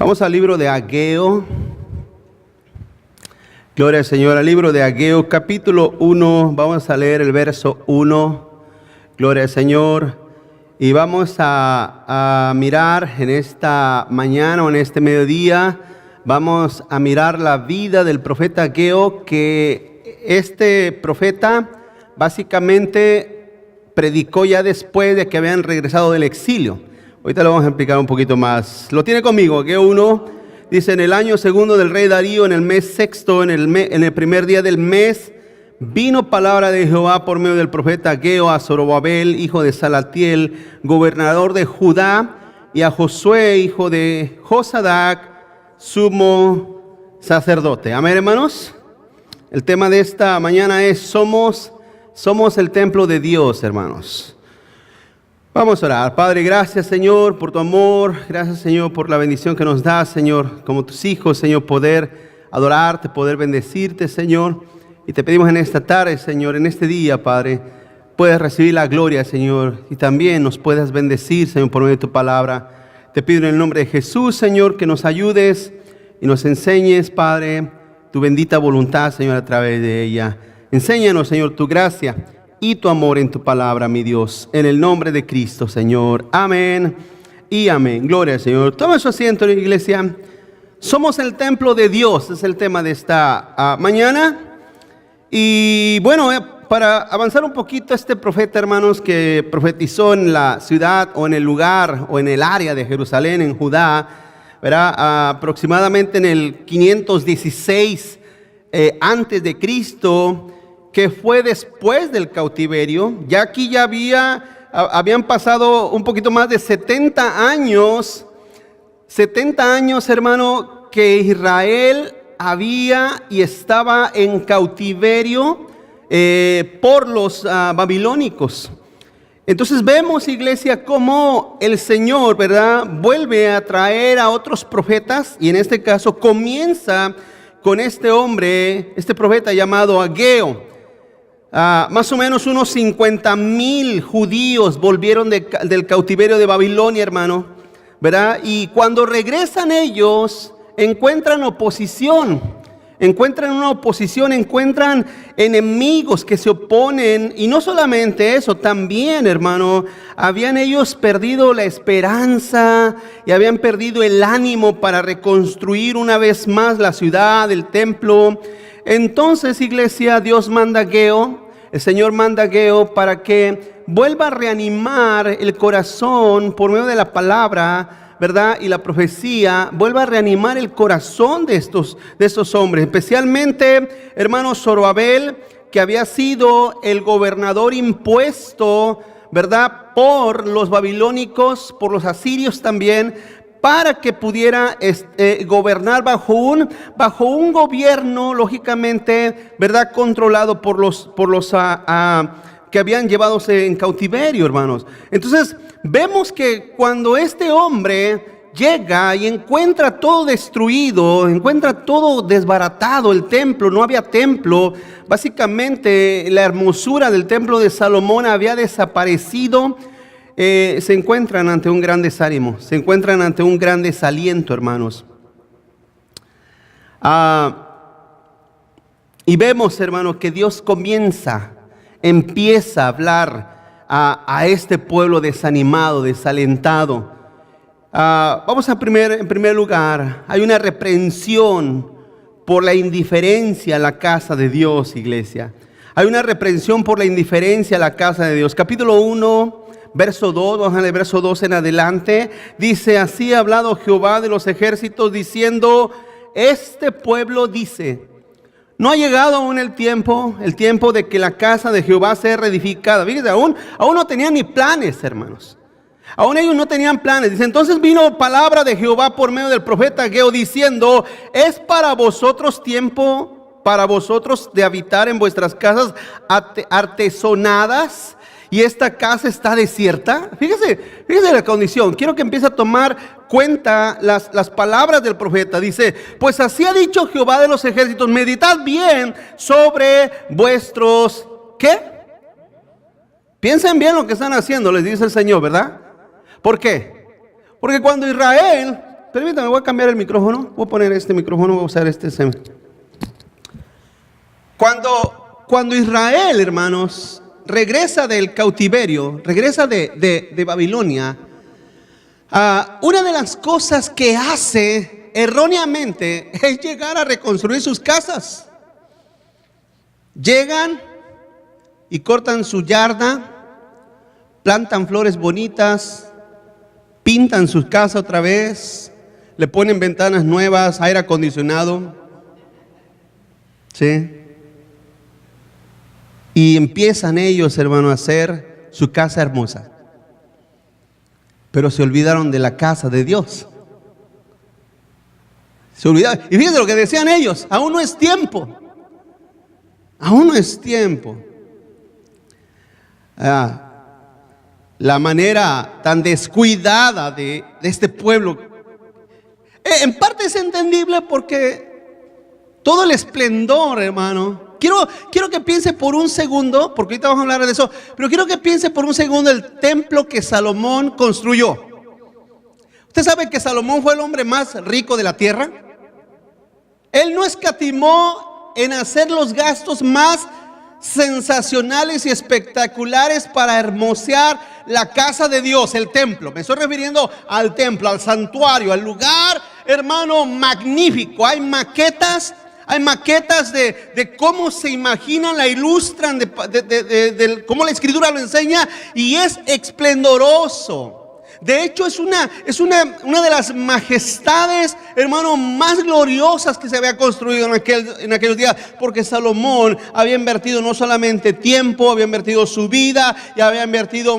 Vamos al libro de Ageo. Gloria al Señor. Al libro de Ageo, capítulo 1. Vamos a leer el verso 1. Gloria al Señor. Y vamos a mirar en esta mañana o en este mediodía, vamos a mirar la vida del profeta Ageo, que este profeta básicamente predicó ya después de que habían regresado del exilio. Ahorita lo vamos a explicar un poquito más. Lo tiene conmigo. Ageo 1 dice: en el año segundo del rey Darío, en el mes sexto, en el primer día del mes, vino palabra de Jehová por medio del profeta Ageo a Zorobabel, hijo de Salatiel, gobernador de Judá, y a Josué, hijo de Josadac, sumo sacerdote. Amén, hermanos. El tema de esta mañana es somos el templo de Dios, hermanos. Vamos a orar. Padre, gracias, Señor, por tu amor. Gracias, Señor, por la bendición que nos das, Señor, como tus hijos, Señor, poder adorarte, poder bendecirte, Señor. Y te pedimos en esta tarde, Señor, en este día, Padre, puedas recibir la gloria, Señor, y también nos puedas bendecir, Señor, por medio de tu palabra. Te pido en el nombre de Jesús, Señor, que nos ayudes y nos enseñes, Padre, tu bendita voluntad, Señor, a través de ella. Enséñanos, Señor, tu gracia y tu amor en tu palabra, mi Dios, en el nombre de Cristo, Señor. Amén y amén. Gloria al Señor. Toma su asiento, iglesia. Somos el templo de Dios, es el tema de esta mañana. Y bueno, para avanzar un poquito, este profeta, hermanos, que profetizó en la ciudad o en el lugar o en el área de Jerusalén, en Judá, ¿verdad? Aproximadamente en el 516 antes de Cristo, que fue después del cautiverio. Ya aquí ya habían pasado un poquito más de 70 años, hermano, que Israel había y estaba en cautiverio por los babilónicos. Entonces vemos, iglesia, cómo el Señor, ¿verdad?, vuelve a traer a otros profetas, y en este caso comienza con este hombre, este profeta llamado Ageo. Más o menos unos 50,000 judíos volvieron del cautiverio de Babilonia, hermano, ¿verdad? Y cuando regresan ellos, encuentran oposición, encuentran enemigos que se oponen. Y no solamente eso, también, hermano, habían ellos perdido la esperanza y habían perdido el ánimo para reconstruir una vez más la ciudad, el templo. Entonces, iglesia, Dios manda a Ageo, el Señor manda a Ageo para que vuelva a reanimar el corazón por medio de la palabra, ¿verdad?, y la profecía. Vuelva a reanimar el corazón de estos hombres, especialmente, hermanos, Zorobabel, que había sido el gobernador impuesto, ¿verdad?, por los babilónicos, por los asirios también, para que pudiera gobernar bajo un gobierno, lógicamente, ¿verdad?, controlado por los que habían llevado en cautiverio, hermanos. Entonces vemos que cuando este hombre llega y encuentra todo destruido, encuentra todo desbaratado, el templo, no había templo, básicamente la hermosura del templo de Salomón había desaparecido. Se encuentran ante un gran desánimo, se encuentran ante un gran desaliento, hermanos. Y vemos, hermanos, que Dios empieza a hablar a este pueblo desanimado, desalentado. Vamos en primer lugar, hay una reprensión por la indiferencia a la casa de Dios, iglesia. Hay una reprensión por la indiferencia a la casa de Dios. Capítulo 1. Verso 2, vamos a leer verso 2 en adelante. Dice: así ha hablado Jehová de los ejércitos, diciendo, este pueblo dice, no ha llegado aún el tiempo de que la casa de Jehová sea reedificada. Fíjense, aún no tenían ni planes, hermanos. Aún ellos no tenían planes. Dice: entonces vino palabra de Jehová por medio del profeta Ageo, diciendo, es para vosotros tiempo, para vosotros de habitar en vuestras casas artesonadas, y esta casa está desierta. Fíjese la condición. Quiero que empiece a tomar cuenta las palabras del profeta. Dice: pues así ha dicho Jehová de los ejércitos, meditad bien sobre vuestros, ¿qué? Piensen bien lo que están haciendo, les dice el Señor, ¿verdad? ¿Por qué? Porque cuando Israel permítame, voy a cambiar el micrófono. Voy a poner este micrófono, voy a usar este. Cuando Israel, hermanos, regresa del cautiverio, regresa de Babilonia, una de las cosas que hace erróneamente es llegar a reconstruir sus casas. Llegan y cortan su yarda, plantan flores bonitas, pintan su casa otra vez, le ponen ventanas nuevas, aire acondicionado, ¿sí? Y empiezan ellos, hermano, a hacer su casa hermosa. Pero se olvidaron de la casa de Dios. Se olvidaron. Y fíjense lo que decían ellos: aún no es tiempo. Aún no es tiempo. La manera tan descuidada de este pueblo, en parte es entendible, porque todo el esplendor, hermano. Quiero que piense por un segundo, porque ahorita vamos a hablar de eso, pero quiero que piense por un segundo el templo que Salomón construyó. Usted sabe que Salomón fue el hombre más rico de la tierra. Él no escatimó en hacer los gastos más sensacionales y espectaculares para hermosear la casa de Dios, el templo. Me estoy refiriendo al templo, al santuario, al lugar, hermano, magnífico. Hay maquetas de cómo se imaginan, la ilustran, de cómo la escritura lo enseña, y es esplendoroso. De hecho, es una de las majestades, hermano, más gloriosas que se había construido en aquellos días, porque Salomón había invertido no solamente tiempo, había invertido su vida y había invertido,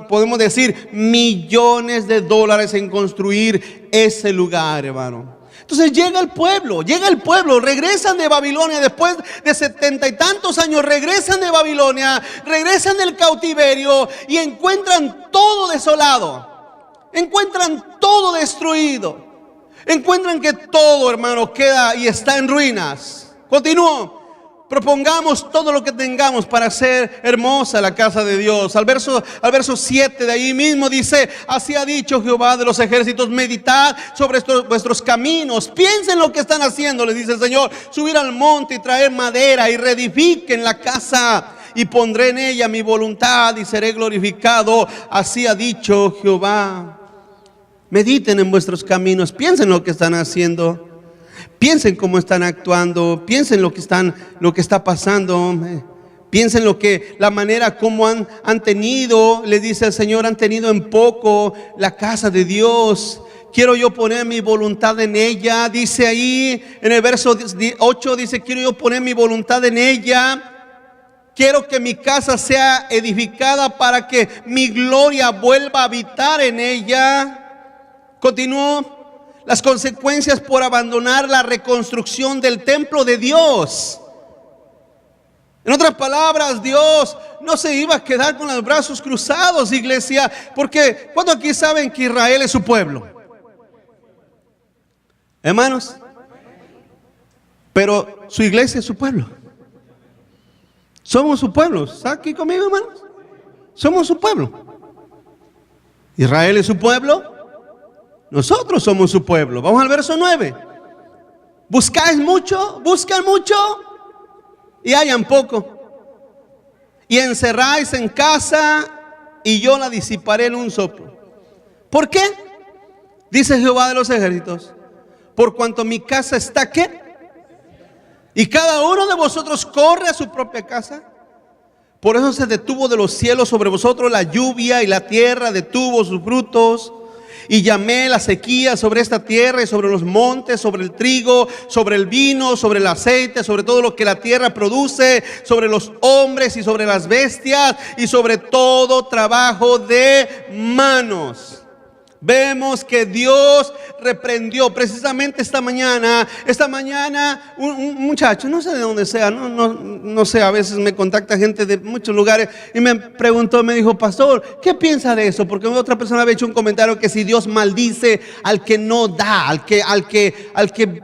podemos decir, millones de dólares en construir ese lugar, hermano. Entonces llega el pueblo, regresan de Babilonia después de 70 y tantos años, regresan de Babilonia, regresan del cautiverio y encuentran todo desolado, encuentran todo destruido, encuentran que todo, hermano, queda y está en ruinas. Continúo. Propongamos todo lo que tengamos para hacer hermosa la casa de Dios. Al verso 7 de ahí mismo dice: así ha dicho Jehová de los ejércitos, meditad sobre vuestros caminos, piensen lo que están haciendo, le dice el Señor. Subir al monte y traer madera y reedifiquen la casa, y pondré en ella mi voluntad y seré glorificado. Así ha dicho Jehová. Mediten en vuestros caminos, piensen lo que están haciendo. Piensen cómo están actuando, piensen lo que está pasando, piensen la manera como han tenido, les dice el Señor, han tenido en poco la casa de Dios. Quiero yo poner mi voluntad en ella, dice ahí en el verso 8, dice: quiero yo poner mi voluntad en ella. Quiero que mi casa sea edificada para que mi gloria vuelva a habitar en ella. Continúo. Las consecuencias por abandonar la reconstrucción del templo de Dios. En otras palabras, Dios no se iba a quedar con los brazos cruzados, iglesia, porque ¿cuántos aquí saben que Israel es su pueblo? Hermanos, pero su iglesia es su pueblo. Somos su pueblo. ¿Está aquí conmigo, hermanos? Somos su pueblo. Israel es su pueblo. Nosotros somos su pueblo. Vamos al verso 9. Buscáis mucho, buscan mucho y hallan poco. Y encerráis en casa y yo la disiparé en un soplo. ¿Por qué? Dice Jehová de los ejércitos: por cuanto mi casa está ¿qué? Y cada uno de vosotros corre a su propia casa. Por eso se detuvo de los cielos sobre vosotros la lluvia, y la tierra detuvo sus frutos. Y llamé la sequía sobre esta tierra y sobre los montes, sobre el trigo, sobre el vino, sobre el aceite, sobre todo lo que la tierra produce, sobre los hombres y sobre las bestias y sobre todo trabajo de manos. Vemos que Dios reprendió precisamente esta mañana un muchacho, no sé de dónde sea, no sé, a veces me contacta gente de muchos lugares y me preguntó, me dijo: pastor, ¿qué piensa de eso? Porque otra persona había hecho un comentario que si Dios maldice al que no da, al que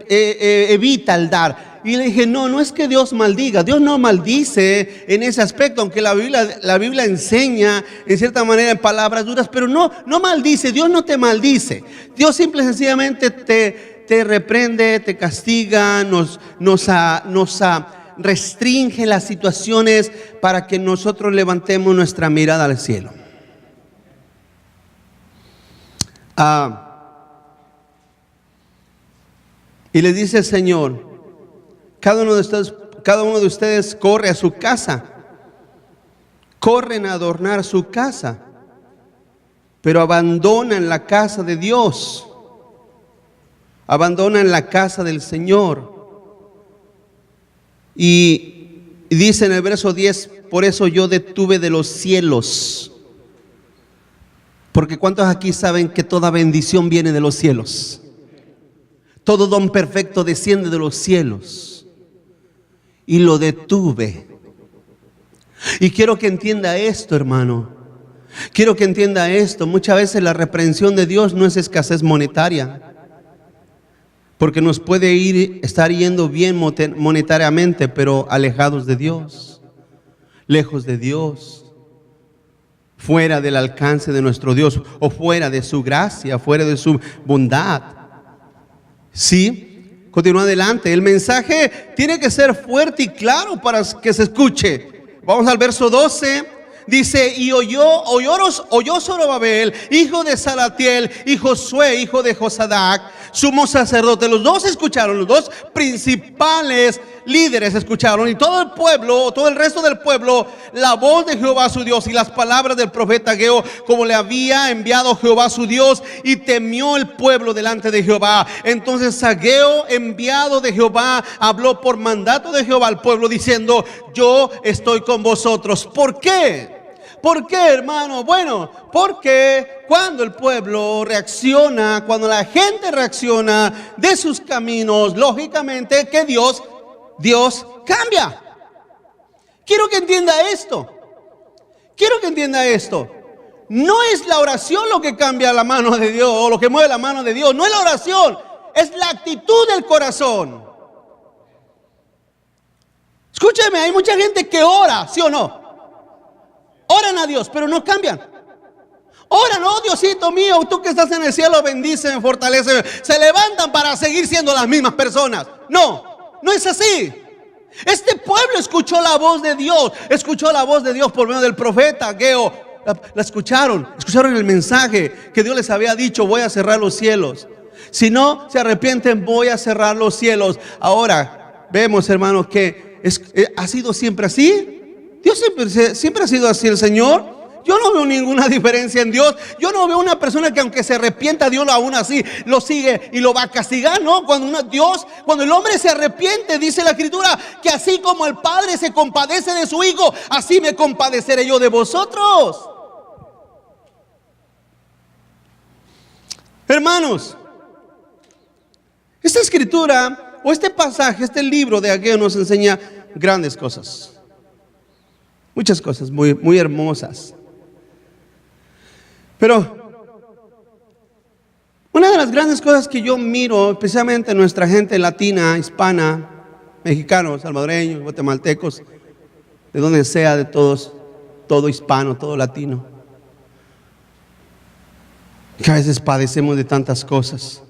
evita el dar. Y le dije, no es que Dios maldiga. Dios no maldice en ese aspecto, aunque la Biblia enseña en cierta manera en palabras duras, pero no maldice. Dios no te maldice. Dios simple y sencillamente te reprende, te castiga, nos restringe las situaciones para que nosotros levantemos nuestra mirada al cielo. Y le dice el Señor, cada uno de ustedes corre a su casa, corren a adornar su casa, pero abandonan la casa de Dios, abandonan la casa del Señor. Y dice en el verso 10, por eso yo detuve de los cielos. Porque ¿cuántos aquí saben que toda bendición viene de los cielos? Todo don perfecto desciende de los cielos. Y lo detuve. Y quiero que entienda esto, hermano. Quiero que entienda esto. Muchas veces la reprensión de Dios no es escasez monetaria. Porque nos puede estar yendo bien monetariamente, pero alejados de Dios, lejos de Dios, fuera del alcance de nuestro Dios, o fuera de su gracia, fuera de su bondad. ¿Sí? Continúa adelante. El mensaje tiene que ser fuerte y claro para que se escuche. Vamos al verso 12. Dice, y oyó Zorobabel, hijo de Salatiel, y Josué, hijo de Josadac, sumo sacerdote. Los dos escucharon, los dos principales líderes escucharon, y todo el pueblo, todo el resto del pueblo, la voz de Jehová su Dios y las palabras del profeta Ageo, como le había enviado Jehová su Dios, y temió el pueblo delante de Jehová. Entonces Ageo, enviado de Jehová, habló por mandato de Jehová al pueblo, diciendo, yo estoy con vosotros. ¿Por qué? ¿Por qué, hermano? Bueno, porque cuando el pueblo reacciona, cuando la gente reacciona de sus caminos, lógicamente que Dios cambia. Quiero que entienda esto. Quiero que entienda esto. No es la oración lo que cambia la mano de Dios o lo que mueve la mano de Dios. No es la oración, es la actitud del corazón. Escúcheme, hay mucha gente que ora, ¿sí o no? Oran a Dios, pero no cambian. Oran, oh Diosito mío, tú que estás en el cielo, bendíceme, fortaléceme. Se levantan para seguir siendo las mismas personas. No es así. Este pueblo escuchó la voz de Dios, por medio del profeta Ageo. La escucharon el mensaje que Dios les había dicho: voy a cerrar los cielos. Si no se arrepienten, voy a cerrar los cielos. Ahora vemos, hermanos, que ha sido siempre así. Dios siempre ha sido así, el Señor. Yo no veo ninguna diferencia en Dios. Yo no veo una persona que aunque se arrepienta, Dios aún así lo sigue y lo va a castigar, ¿no? Cuando el hombre se arrepiente, dice la Escritura, que así como el Padre se compadece de su Hijo, así me compadeceré yo de vosotros. Hermanos, esta Escritura o este pasaje, este libro de Ageo nos enseña grandes cosas. Muchas cosas muy, muy hermosas. Pero una de las grandes cosas que yo miro, especialmente en nuestra gente latina, hispana, mexicanos, salvadoreños, guatemaltecos, de donde sea, de todos, todo hispano, todo latino, que a veces padecemos de tantas cosas.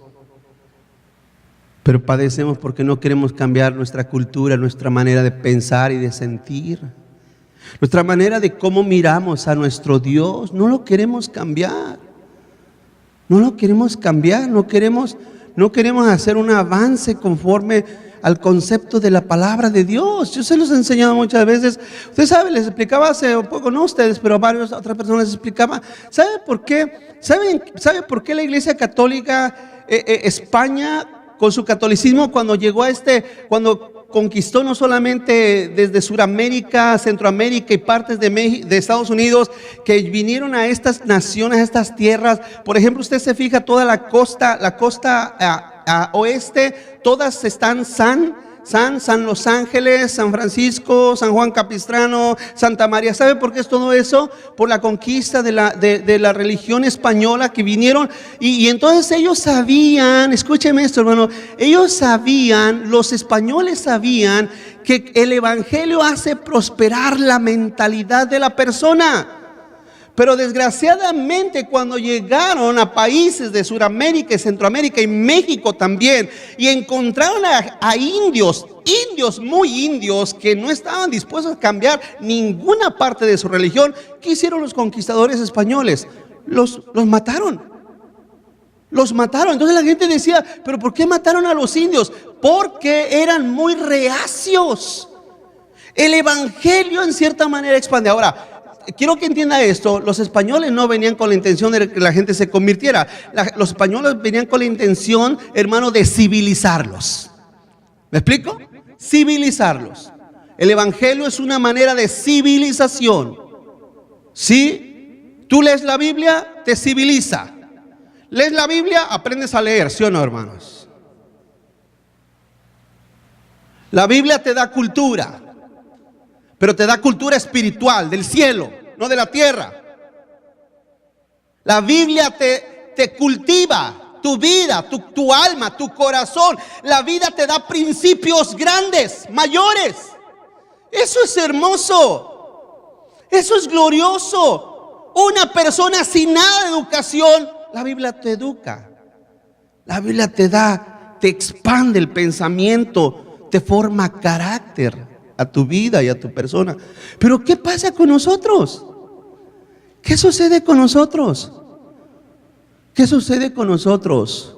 Pero padecemos porque no queremos cambiar nuestra cultura, nuestra manera de pensar y de sentir. Nuestra manera de cómo miramos a nuestro Dios, no lo queremos cambiar. No lo queremos cambiar, no queremos hacer un avance conforme al concepto de la palabra de Dios. Yo se los he enseñado muchas veces. Usted sabe, les explicaba hace un poco, no ustedes, pero a varias otras personas les explicaba. ¿Sabe por qué? ¿Sabe por qué la Iglesia Católica España, con su catolicismo, cuando llegó cuando conquistó no solamente desde Sudamérica, Centroamérica y partes de Estados Unidos, que vinieron a estas naciones, a estas tierras? Por ejemplo, usted se fija, toda la costa oeste, todas están San Los Ángeles, San Francisco, San Juan Capistrano, Santa María. ¿Sabe por qué es todo eso? Por la conquista de la religión española que vinieron. Y entonces ellos sabían, escúcheme esto, hermano, los españoles sabían que el evangelio hace prosperar la mentalidad de la persona. Pero desgraciadamente cuando llegaron a países de Sudamérica y Centroamérica y México también, y encontraron a indios muy indios que no estaban dispuestos a cambiar ninguna parte de su religión, ¿qué hicieron los conquistadores españoles? Los mataron. Los mataron. Entonces la gente decía, ¿pero por qué mataron a los indios? Porque eran muy reacios. El evangelio en cierta manera expande. Ahora, quiero que entienda esto, los españoles no venían con la intención de que la gente se convirtiera. Los españoles venían con la intención, hermano, de civilizarlos. ¿Me explico? Civilizarlos. El evangelio es una manera de civilización. ¿Sí? Tú lees la Biblia, te civiliza. Lees la Biblia, aprendes a leer, ¿sí o no, hermanos? La Biblia te da cultura, pero te da cultura espiritual, del cielo, no de la tierra. La Biblia te cultiva tu vida, tu alma, tu corazón. La vida te da principios grandes, mayores. Eso es hermoso. Eso es glorioso. Una persona sin nada de educación, la Biblia te educa. La Biblia te expande el pensamiento, te forma carácter a tu vida y a tu persona. Pero ¿qué pasa con nosotros? ¿Qué sucede con nosotros? ¿Qué sucede con nosotros?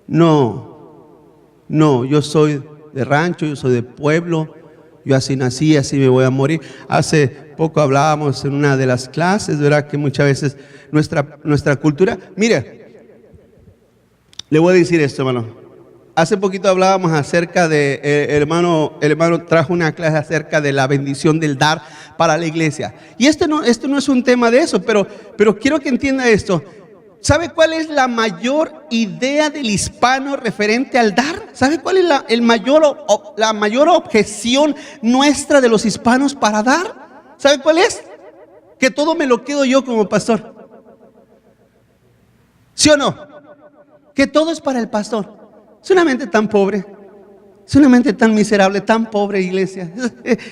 No, yo soy de rancho, yo soy de pueblo, yo así nací, así me voy a morir. Hace poco hablábamos en una de las clases, ¿verdad? Que muchas veces nuestra cultura, mire, le voy a decir esto, hermano. Hace poquito hablábamos acerca de, el hermano trajo una clase acerca de la bendición del dar para la iglesia. Y esto no es un tema de eso, pero quiero que entienda esto. ¿Sabe cuál es la mayor idea del hispano referente al dar? ¿Sabe cuál es la mayor objeción nuestra de los hispanos para dar? ¿Sabe cuál es? Que todo me lo quedo yo como pastor. ¿Sí o no? Que todo es para el pastor. Es una mente tan pobre, es una mente tan miserable, tan pobre, iglesia.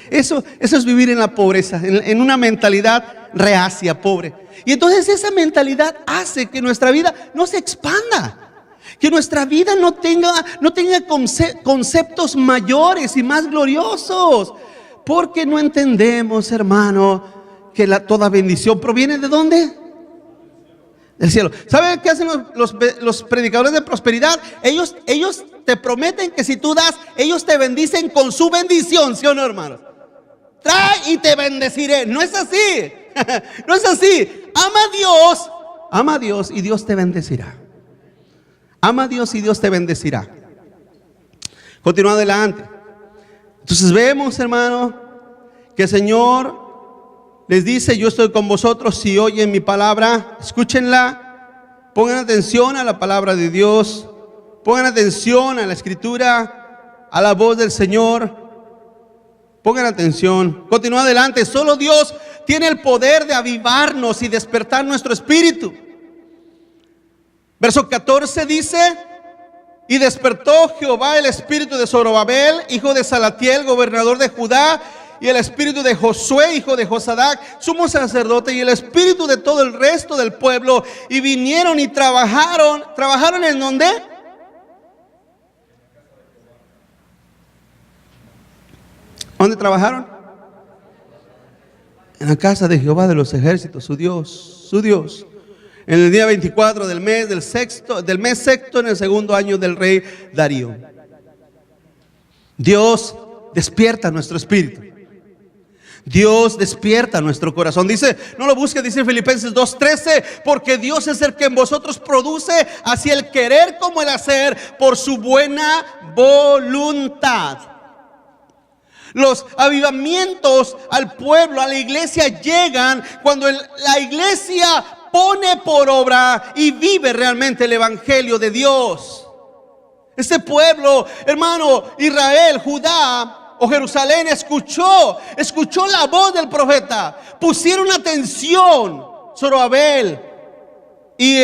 Eso es vivir en la pobreza, en una mentalidad reacia, pobre. Y entonces esa mentalidad hace que nuestra vida no se expanda, que nuestra vida no tenga conceptos mayores y más gloriosos, porque no entendemos, hermano, que toda bendición proviene ¿de dónde? Del cielo. ¿Saben qué hacen los predicadores de prosperidad? Ellos te prometen que si tú das, ellos te bendicen con su bendición, ¿sí o no, hermanos? Trae y te bendeciré. No es así. No es así. Ama a Dios y Dios te bendecirá. Ama a Dios y Dios te bendecirá. Continúa adelante. Entonces vemos, hermano, que el Señor les dice, yo estoy con vosotros si oyen mi palabra, escúchenla, pongan atención a la palabra de Dios, pongan atención a la escritura, a la voz del Señor, pongan atención. Continúa adelante, solo Dios tiene el poder de avivarnos y despertar nuestro espíritu. Verso 14 dice, y despertó Jehová el espíritu de Zorobabel, hijo de Salatiel, gobernador de Judá, y el espíritu de Josué, hijo de Josadac, sumo sacerdote, y el espíritu de todo el resto del pueblo, y vinieron y trabajaron. ¿Trabajaron en dónde? ¿Dónde trabajaron? En la casa de Jehová de los ejércitos, su Dios. En el día 24 del mes sexto, en el segundo año del rey Darío. Dios despierta nuestro espíritu. Dios despierta nuestro corazón. Dice, no lo busque, dice Filipenses 2:13, porque Dios es el que en vosotros produce así el querer como el hacer por su buena voluntad. Los avivamientos al pueblo, a la iglesia llegan cuando la iglesia pone por obra y vive realmente el evangelio de Dios. Este pueblo, hermano, Israel, Judá o Jerusalén escuchó la voz del profeta. Pusieron atención. Zorobabel y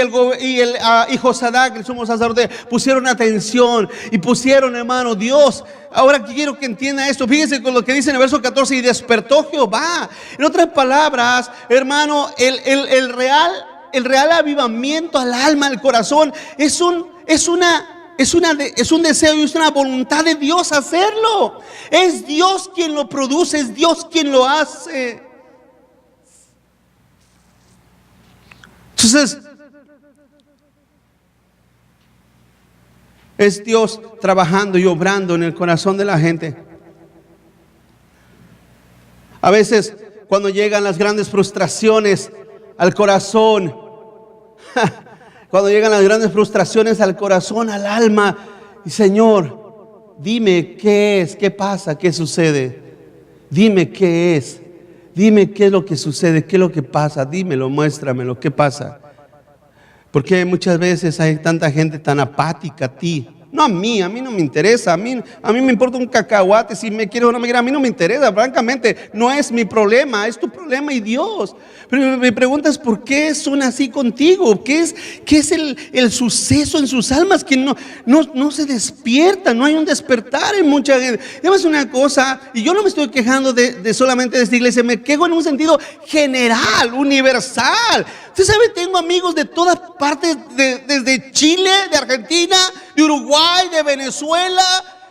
Josadac, el sumo sacerdote, pusieron atención y pusieron, hermano, Dios. Ahora quiero que entienda esto. Fíjense con lo que dice en el verso 14: y despertó Jehová. En otras palabras, hermano, el real avivamiento al alma, al corazón, es un deseo y es una voluntad de Dios hacerlo. Es Dios quien lo produce, es Dios quien lo hace. Entonces, es Dios trabajando y obrando en el corazón de la gente. A veces, cuando llegan las grandes frustraciones al corazón, al alma, y Señor, dime qué es, qué pasa, qué sucede. Dime qué es. Dime qué es lo que sucede, qué es lo que pasa. Dímelo, muéstramelo, qué pasa. Porque muchas veces hay tanta gente tan apática a ti. No a mí no me interesa. A mí me importa un cacahuate si me quiere o no me quiere. A mí no me interesa, francamente. No es mi problema, es tu problema y Dios. Pero me preguntas, ¿por qué son así contigo? ¿Qué es el suceso en sus almas que no se despierta? No hay un despertar en mucha gente. Además, una cosa, y yo no me estoy quejando de solamente de esta iglesia, me quejo en un sentido general, universal. Usted sabe, tengo amigos de todas partes, desde Chile, de Argentina, de Uruguay, de Venezuela.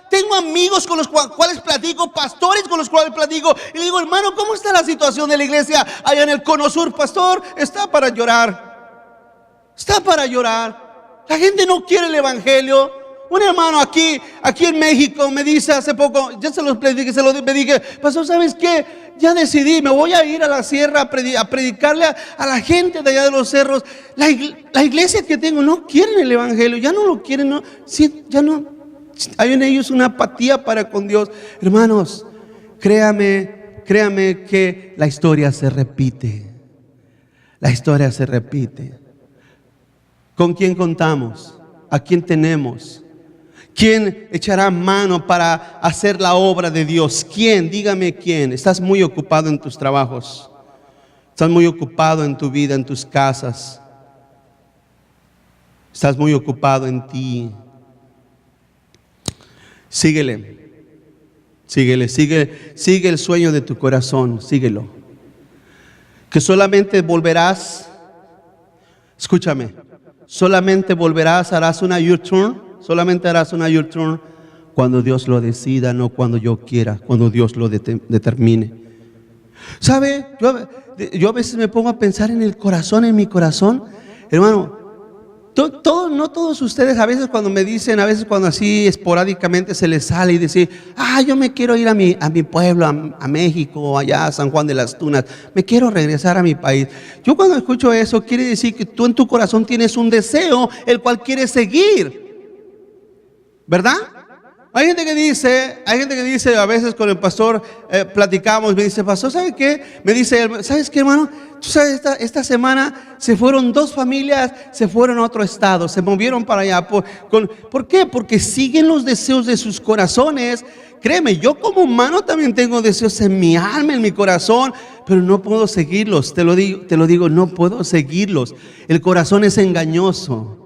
Tengo amigos con los cuales platico, pastores con los cuales platico, y le digo, hermano, ¿cómo está la situación de la iglesia allá en el Cono Sur? Pastor, está para llorar. Está para llorar. La gente no quiere el evangelio. Un hermano aquí en México me dice hace poco, ya se los prediqué, me dije, pastor, ¿sabes qué? Ya decidí, me voy a ir a la sierra a predicarle a la gente de allá de los cerros. La iglesia que tengo no quieren el evangelio, ya no lo quieren, no, sí, ya no. Hay en ellos una apatía para con Dios. Hermanos, créame que la historia se repite. La historia se repite. ¿Con quién contamos? ¿A quién tenemos? ¿Quién echará mano para hacer la obra de Dios? ¿Quién? Dígame quién. Estás muy ocupado en tus trabajos. Estás muy ocupado en tu vida, en tus casas. Estás muy ocupado en ti. Síguele. Sigue el sueño de tu corazón. Síguelo. Que solamente volverás. Escúchame. Solamente volverás, harás una U-turn. Solamente harás una U-turn cuando Dios lo decida, no cuando yo quiera, cuando Dios lo determine. ¿Sabe? Yo a veces me pongo a pensar en el corazón, en mi corazón. Hermano, no todos ustedes, a veces cuando me dicen, a veces cuando así esporádicamente se les sale y decir, yo me quiero ir a mi pueblo, a México, allá a San Juan de las Tunas, me quiero regresar a mi país. Yo cuando escucho eso, quiere decir que tú en tu corazón tienes un deseo, el cual quieres seguir. ¿Verdad? Hay gente que dice, a veces con el pastor platicamos, me dice, pastor, ¿sabe qué? Me dice, ¿sabes qué, hermano? Tú sabes, esta semana se fueron 2 familias, se fueron a otro estado, se movieron para allá. ¿Por qué? Porque siguen los deseos de sus corazones. Créeme, yo como humano también tengo deseos en mi alma, en mi corazón, pero no puedo seguirlos. Te lo digo, no puedo seguirlos. El corazón es engañoso.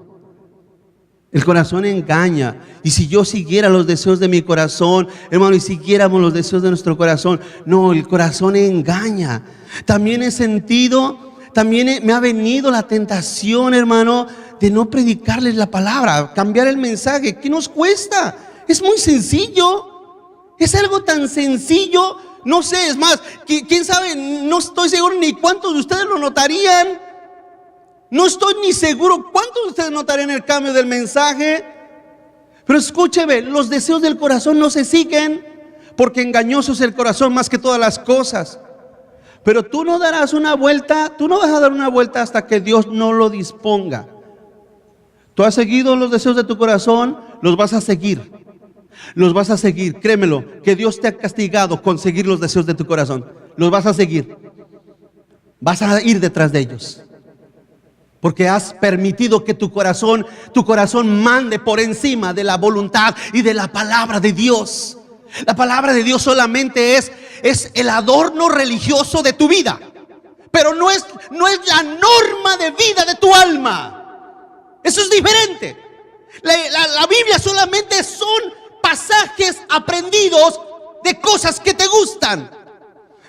El corazón engaña. Y si yo siguiera los deseos de mi corazón, hermano, y siguiéramos los deseos de nuestro corazón, no, el corazón engaña. También me ha venido la tentación, hermano, de no predicarles la palabra, cambiar el mensaje. ¿Qué nos cuesta? Es muy sencillo. Es algo tan sencillo. No sé, es más, quién sabe, no estoy seguro ni cuántos de ustedes lo notarían. No estoy ni seguro cuántos de ustedes notarían el cambio del mensaje. Pero escúcheme, los deseos del corazón no se siguen, porque engañoso es el corazón más que todas las cosas. Pero tú no darás una vuelta, tú no vas a dar una vuelta hasta que Dios no lo disponga. Tú has seguido los deseos de tu corazón, los vas a seguir. Los vas a seguir, créemelo, que Dios te ha castigado con seguir los deseos de tu corazón. Los vas a seguir. Vas a ir detrás de ellos. Porque has permitido que tu corazón mande por encima de la voluntad y de la palabra de Dios. La palabra de Dios solamente es el adorno religioso de tu vida, pero no es la norma de vida de tu alma. Eso es diferente. La Biblia solamente son pasajes aprendidos de cosas que te gustan.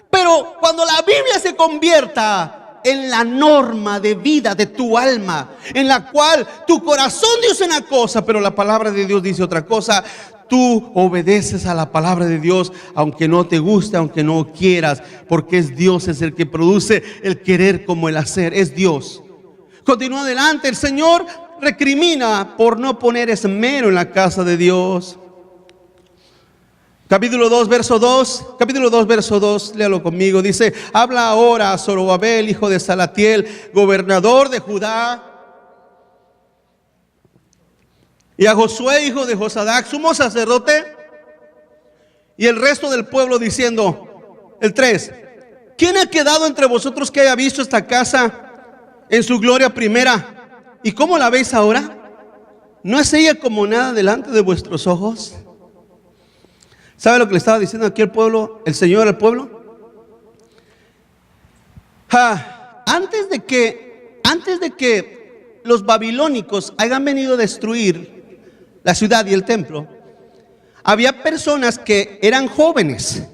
Pero cuando la Biblia se convierta en la norma de vida de tu alma, en la cual tu corazón dice una cosa, pero la palabra de Dios dice otra cosa, tú obedeces a la palabra de Dios, aunque no te guste, aunque no quieras, porque es Dios, es el que produce el querer como el hacer, es Dios. Continúa adelante, el Señor recrimina por no poner esmero en la casa de Dios. Capítulo 2, verso 2, léalo conmigo. Dice: habla ahora a Zorobabel, hijo de Salatiel, gobernador de Judá, y a Josué, hijo de Josadac, sumo sacerdote, y el resto del pueblo, diciendo, el 3: ¿quién ha quedado entre vosotros que haya visto esta casa en su gloria primera? ¿Y cómo la veis ahora? ¿No es ella como nada delante de vuestros ojos? ¿Sabe lo que le estaba diciendo aquí al pueblo, el Señor al pueblo? Antes de que los babilónicos hayan venido a destruir la ciudad y el templo, había personas que eran jóvenes.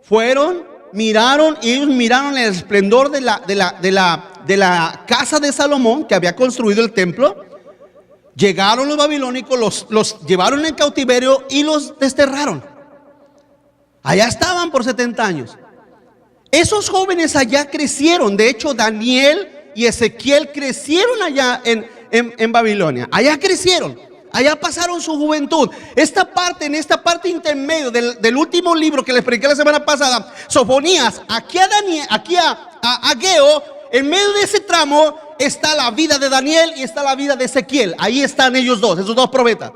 Fueron, miraron, y ellos miraron el esplendor de la casa de Salomón, que había construido el templo. Llegaron los babilónicos, los llevaron en cautiverio y los desterraron. Allá estaban por 70 años. Esos jóvenes allá crecieron. De hecho, Daniel y Ezequiel crecieron allá en Babilonia. Allá crecieron. Allá pasaron su juventud. En esta parte intermedio del último libro que les prediqué la semana pasada, Sofonías, aquí a Ageo, en medio de ese tramo está la vida de Daniel y está la vida de Ezequiel. Ahí están ellos dos, esos dos profetas.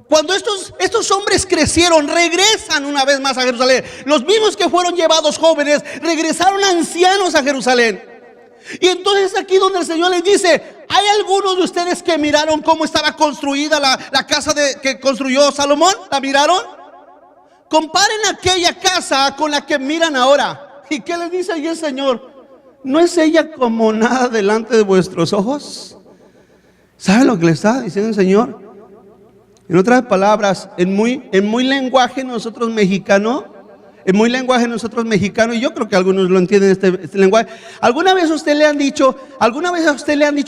Cuando estos hombres crecieron, regresan una vez más a Jerusalén. Los mismos que fueron llevados jóvenes regresaron ancianos a Jerusalén. Y entonces aquí donde el Señor les dice: ¿hay algunos de ustedes que miraron cómo estaba construida la casa que construyó Salomón? ¿La miraron? Comparen aquella casa con la que miran ahora. ¿Y qué les dice ahí el Señor? ¿No es ella como nada delante de vuestros ojos? ¿Sabe lo que le está diciendo el Señor? En otras palabras, en muy lenguaje nosotros mexicanos, y yo creo que algunos lo entienden este lenguaje. ¿Alguna vez a usted le han dicho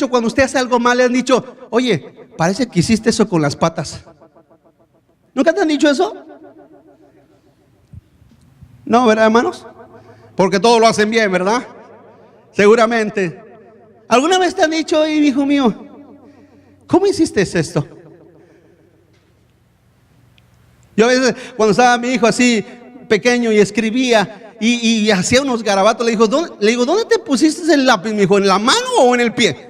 cuando usted hace algo mal, le han dicho: oye, parece que hiciste eso con las patas? ¿Nunca te han dicho eso? No, ¿verdad, hermanos? Porque todos lo hacen bien, ¿verdad? Seguramente. ¿Alguna vez te han dicho: oye, hijo mío, ¿cómo hiciste esto? Yo a veces, cuando estaba mi hijo así pequeño y escribía y hacía unos garabatos, le digo, ¿dónde te pusiste el lápiz, mi hijo? ¿En la mano o en el pie?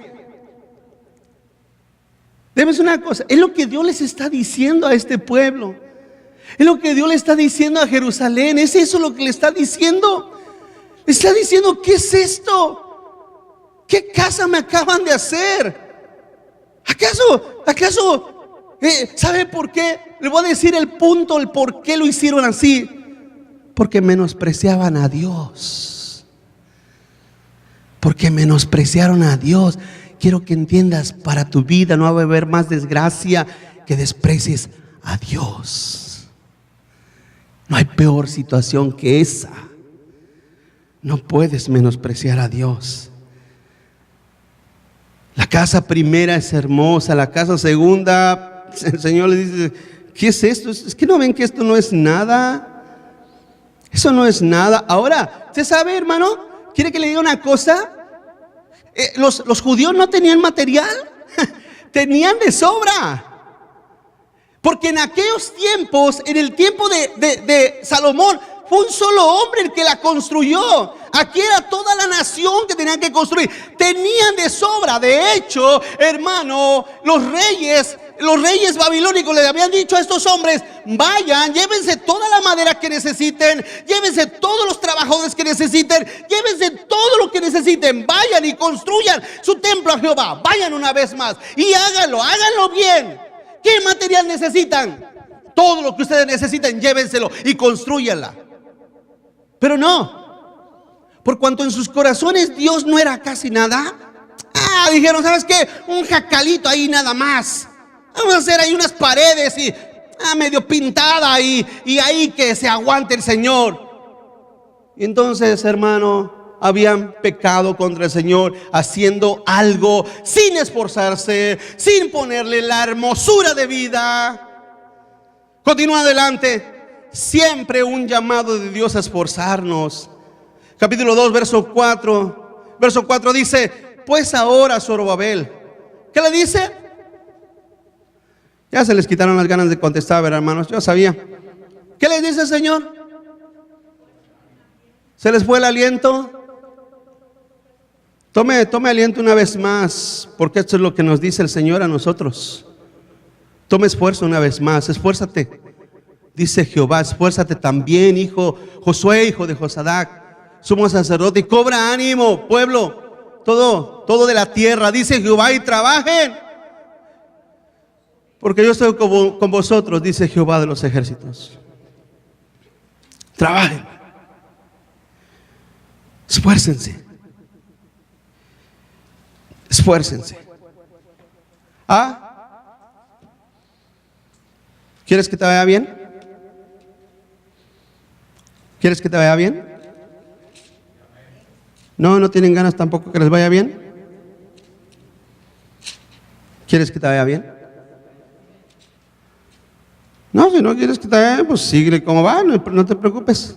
Dime una cosa, es lo que Dios les está diciendo a este pueblo. Es lo que Dios le está diciendo a Jerusalén. ¿Es eso lo que le está diciendo? Le está diciendo: ¿qué es esto? ¿Qué casa me acaban de hacer? ¿Acaso ¿sabe por qué? Le voy a decir el punto, el por qué lo hicieron así. Porque menospreciaban a Dios. Porque menospreciaron a Dios. Quiero que entiendas, para tu vida no va a haber más desgracia que desprecies a Dios. No hay peor situación que esa. No puedes menospreciar a Dios. La casa primera es hermosa, la casa segunda, el Señor le dice: ¿qué es esto? Es que no ven que esto no es nada. Eso no es nada. Ahora, ¿usted sabe, hermano? ¿Quiere que le diga una cosa? Los judíos no tenían material, tenían de sobra. Porque en aquellos tiempos, en el tiempo de Salomón, fue un solo hombre el que la construyó. Aquí era toda la nación que tenían que construir. Tenían de sobra. De hecho, hermano, los reyes los reyes babilónicos le habían dicho a estos hombres: vayan, llévense toda la madera que necesiten, llévense todos los trabajadores que necesiten, llévense todo lo que necesiten, vayan y construyan su templo a Jehová, vayan una vez más y háganlo bien. ¿Qué material necesitan? Todo lo que ustedes necesiten, llévenselo y construyanla. Pero no, por cuanto en sus corazones Dios no era casi nada, dijeron: ¿sabes qué? Un jacalito ahí nada más. Vamos a hacer ahí unas paredes y medio pintada y ahí que se aguante el Señor. Y entonces, hermano, habían pecado contra el Señor, haciendo algo sin esforzarse, sin ponerle la hermosura de vida. Continúa adelante. Siempre un llamado de Dios a esforzarnos. Capítulo 2, verso 4. Verso 4 dice: pues ahora, Zorobabel. ¿Qué le dice? Ya se les quitaron las ganas de contestar, ¿verdad, hermanos? Yo sabía. ¿Qué les dice el Señor? ¿Se les fue el aliento? Tome aliento una vez más, porque esto es lo que nos dice el Señor a nosotros. Tome esfuerzo una vez más, esfuérzate. Dice Jehová: esfuérzate también, hijo Josué, hijo de Josadac, sumo sacerdote, y cobra ánimo, pueblo, todo de la tierra. Dice Jehová: y trabajen, porque yo estoy con vosotros, dice Jehová de los ejércitos. Trabajen, esfuércense, esfuércense. ¿Quieres que te vaya bien? ¿Quieres que te vaya bien? No tienen ganas tampoco que les vaya bien. ¿Quieres que te vaya bien? No, si no quieres que te vaya bien, pues sigue como va, no te preocupes.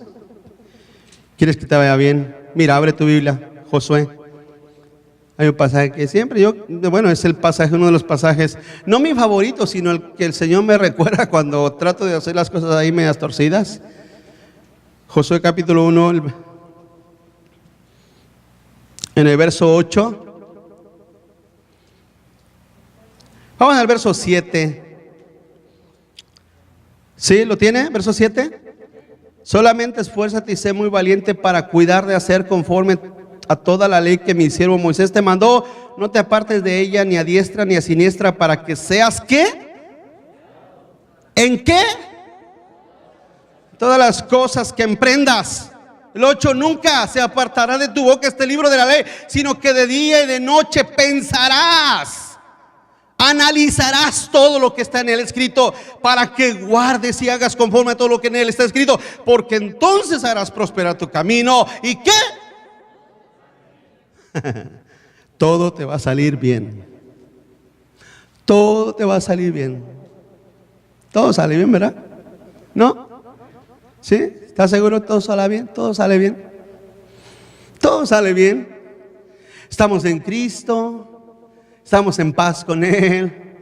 ¿Quieres que te vaya bien? Mira, abre tu Biblia, Josué. Hay un pasaje que siempre es el pasaje, uno de los pasajes, no mi favorito, sino el que el Señor me recuerda cuando trato de hacer las cosas ahí medias torcidas. Josué capítulo 1, en el verso 8. Vamos al verso 7. ¿Sí? ¿Lo tiene? Verso 7. Solamente esfuérzate y sé muy valiente para cuidar de hacer conforme a toda la ley que mi siervo Moisés te mandó. No te apartes de ella ni a diestra ni a siniestra, para que seas ¿qué? ¿En qué? Todas las cosas que emprendas. El 8, nunca se apartará de tu boca este libro de la ley, sino que de día y de noche pensarás, analizarás todo lo que está en él escrito, para que guardes y hagas conforme a todo lo que en él está escrito, porque entonces harás prosperar tu camino. ¿Y qué? Todo te va a salir bien. Todo te va a salir bien. Todo sale bien, ¿verdad? ¿No? ¿Sí? ¿Estás seguro? ¿Todo sale bien? ¿Todo sale bien? Todo sale bien. Estamos en Cristo, estamos en paz con Él,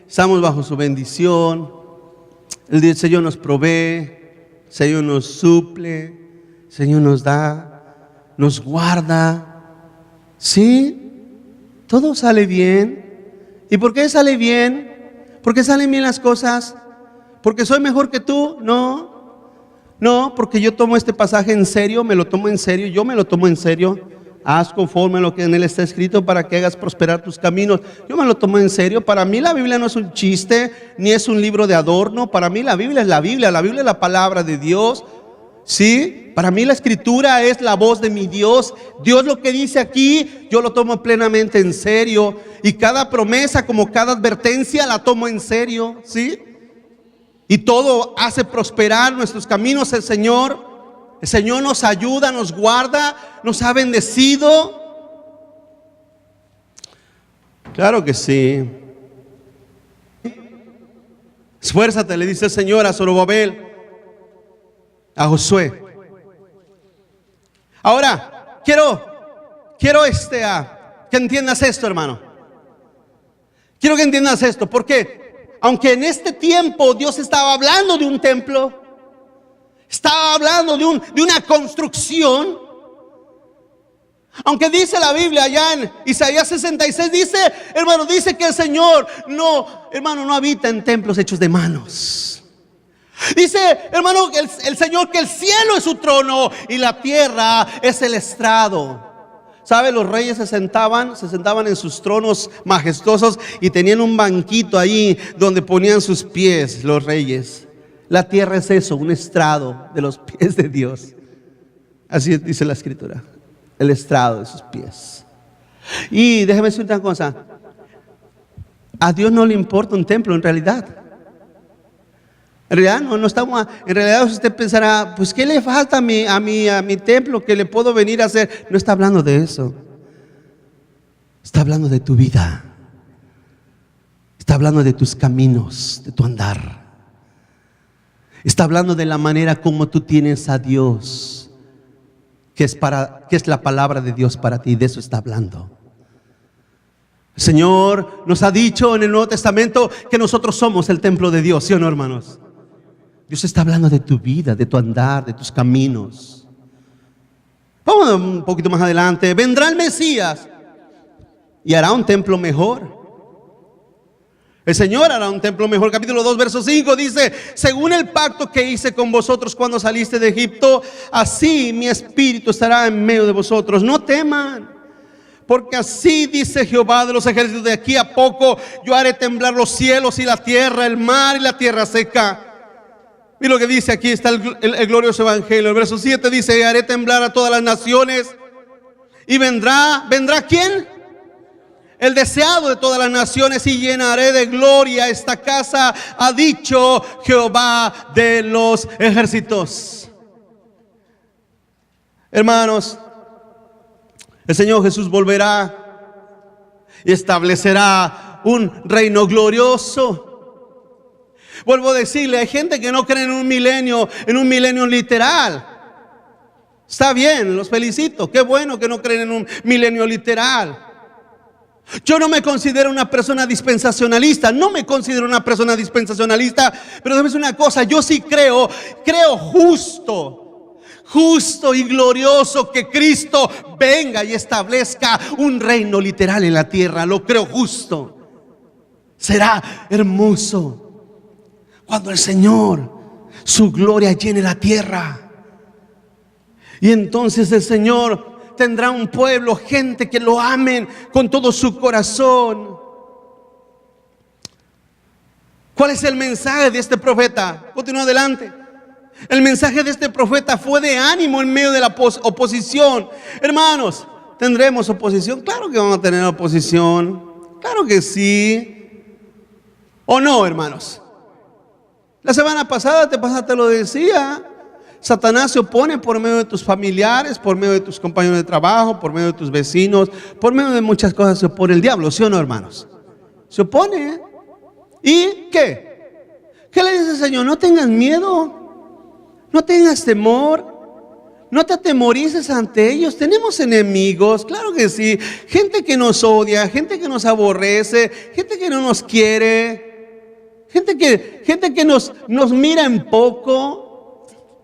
estamos bajo su bendición. El Señor nos provee, el Señor nos suple, el Señor nos da, nos guarda. ¿Sí? Todo sale bien. ¿Y por qué sale bien? ¿Por qué salen bien las cosas? ¿Porque soy mejor que tú? No, porque yo tomo este pasaje en serio, me lo tomo en serio, yo me lo tomo en serio. Haz conforme a lo que en él está escrito para que hagas prosperar tus caminos. Yo me lo tomo en serio. Para mí la Biblia no es un chiste, ni es un libro de adorno. Para mí la Biblia es la Biblia es la palabra de Dios. ¿Sí? Para mí la escritura es la voz de mi Dios. Dios lo que dice aquí, yo lo tomo plenamente en serio. Y cada promesa, como cada advertencia, la tomo en serio. ¿Sí? Y todo hace prosperar nuestros caminos el Señor. El Señor nos ayuda, nos guarda, nos ha bendecido. Claro que sí. Esfuérzate, le dice el Señor a Zorobabel, a Josué. Ahora, quiero que entiendas esto, hermano. Quiero que entiendas esto, porque aunque en este tiempo Dios estaba hablando de un templo, estaba hablando de una construcción, Aunque dice la Biblia allá en Isaías 66, dice, hermano, dice que el Señor no, hermano, no habita en templos hechos de manos. Dice, hermano, el Señor que el cielo es su trono y la tierra es el estrado. ¿Sabe? Los reyes se sentaban en sus tronos majestuosos y tenían un banquito ahí donde ponían sus pies los reyes. La tierra es eso, un estrado de los pies de Dios. Así dice la Escritura, el estrado de sus pies. Y déjeme decir una cosa, a Dios no le importa un templo en realidad. En realidad no estamos, en realidad usted pensará, pues ¿qué le falta a mi templo que le puedo venir a hacer? No está hablando de eso. Está hablando de tu vida. Está hablando de tus caminos, de tu andar. Está hablando de la manera como tú tienes a Dios, que es la palabra de Dios para ti. De eso está hablando. El Señor nos ha dicho en el Nuevo Testamento que nosotros somos el templo de Dios, ¿sí o no, hermanos? Dios está hablando de tu vida, de tu andar, de tus caminos. Vamos un poquito más adelante. Vendrá el Mesías y hará un templo mejor. El Señor hará un templo mejor. Capítulo 2, verso 5 dice: según el pacto que hice con vosotros cuando saliste de Egipto, así mi espíritu estará en medio de vosotros. No teman, porque así dice Jehová de los ejércitos: de aquí a poco yo haré temblar los cielos y la tierra, el mar y la tierra seca. Y lo que dice aquí está el glorioso evangelio. El verso 7 dice: haré temblar a todas las naciones. Y vendrá ¿quién? El deseado de todas las naciones, y llenaré de gloria esta casa, ha dicho Jehová de los ejércitos. Hermanos, el Señor Jesús volverá y establecerá un reino glorioso. Vuelvo a decirle, hay gente que no cree en un milenio literal. Está bien, los felicito, qué bueno que no creen en un milenio literal. Yo no me considero una persona dispensacionalista, pero déjame decir una cosa, yo sí creo justo y glorioso que Cristo venga y establezca un reino literal en la tierra. Lo creo justo. Será hermoso cuando el Señor, su gloria llene la tierra. Y entonces el Señor tendrá un pueblo, gente que lo amen con todo su corazón. ¿Cuál es el mensaje de este profeta? Continúa adelante. El mensaje de este profeta fue de ánimo en medio de la oposición. Hermanos, ¿tendremos oposición? Claro que vamos a tener oposición. Claro que sí. ¿O no, hermanos? La semana pasada te lo decía. Satanás se opone por medio de tus familiares, por medio de tus compañeros de trabajo, por medio de tus vecinos, por medio de muchas cosas se opone el diablo, ¿sí o no, hermanos? Se opone. ¿Y qué? ¿Qué le dice el Señor? No tengas miedo, no tengas temor, no te atemorices ante ellos. Tenemos enemigos, claro que sí. Gente que nos odia, gente que nos aborrece, gente que no nos quiere. Gente que nos mira en poco.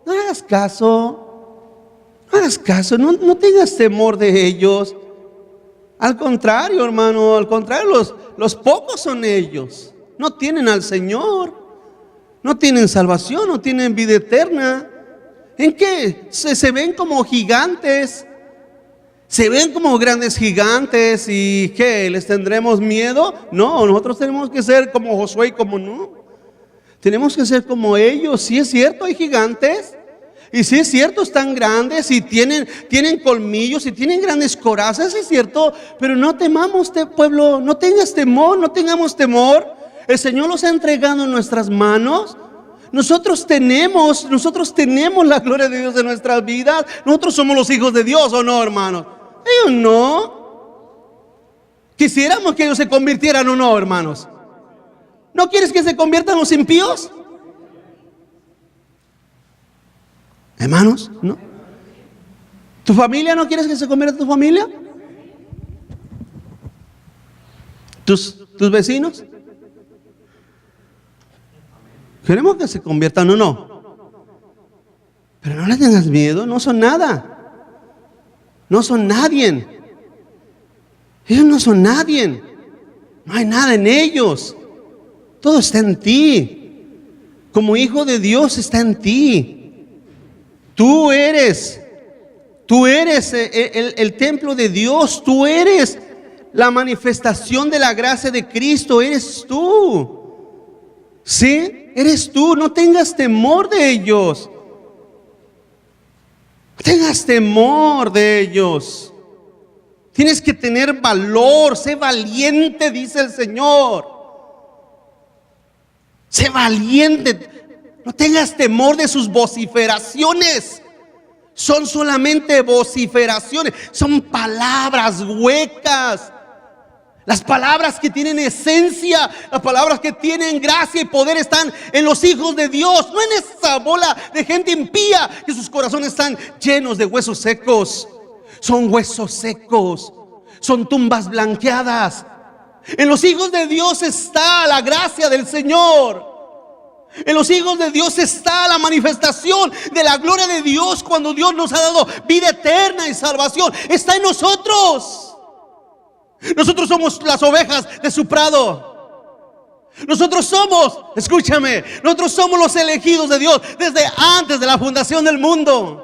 No hagas caso, no tengas temor de ellos. Al contrario, hermano, los pocos son ellos. No tienen al Señor, no tienen salvación, no tienen vida eterna. ¿En qué? Se ven como gigantes, se ven como grandes gigantes. ¿Y qué? ¿Les tendremos miedo? No, nosotros tenemos que ser como Josué y como no. Tenemos que ser como ellos. Sí es cierto, hay gigantes. Y sí es cierto, están grandes y tienen colmillos y tienen grandes corazas, es cierto. Pero no temamos, pueblo, no tengas temor, no tengamos temor. El Señor los ha entregado en nuestras manos. Nosotros tenemos la gloria de Dios en nuestras vidas. Nosotros somos los hijos de Dios, ¿o no, hermanos? Ellos no. Quisiéramos que ellos se convirtieran, ¿o no, hermanos? ¿No quieres que se conviertan los impíos? Hermanos, ¿no? ¿Tu familia no quieres que se convierta tu familia? ¿Tus vecinos? Queremos que se conviertan o no. Pero no les tengas miedo, no son nada. No son nadie. Ellos no son nadie. No hay nada en ellos. Todo está en ti. Como hijo de Dios está en ti. Tú eres el templo de Dios. Tú eres la manifestación de la gracia de Cristo. Eres tú. ¿Sí? Eres tú. No tengas temor de ellos. No tengas temor de ellos. Tienes que tener valor. Sé valiente, dice el Señor. Sé valiente. No tengas temor de sus vociferaciones. Son solamente vociferaciones. Son palabras huecas. Las palabras que tienen esencia, las palabras que tienen gracia y poder están en los hijos de Dios, no en esa bola de gente impía que sus corazones están llenos de huesos secos. Son huesos secos, son tumbas blanqueadas. En los hijos de Dios está la gracia del Señor. En los hijos de Dios está la manifestación de la gloria de Dios cuando Dios nos ha dado vida eterna y salvación. Está en nosotros. Nosotros somos las ovejas de su prado. Nosotros somos, escúchame, nosotros somos los elegidos de Dios desde antes de la fundación del mundo.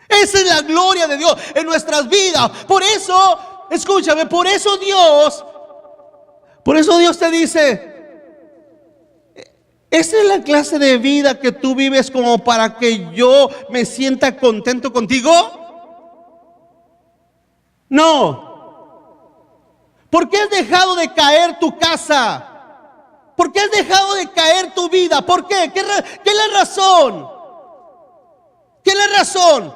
Esa es la gloria de Dios en nuestras vidas. Por eso, escúchame, por eso Dios te dice: esa es la clase de vida que tú vives como para que yo me sienta contento contigo. No. ¿Por qué has dejado de caer tu casa? ¿Por qué has dejado de caer tu vida? ¿Por qué? ¿Qué es la razón? ¿Qué es la razón?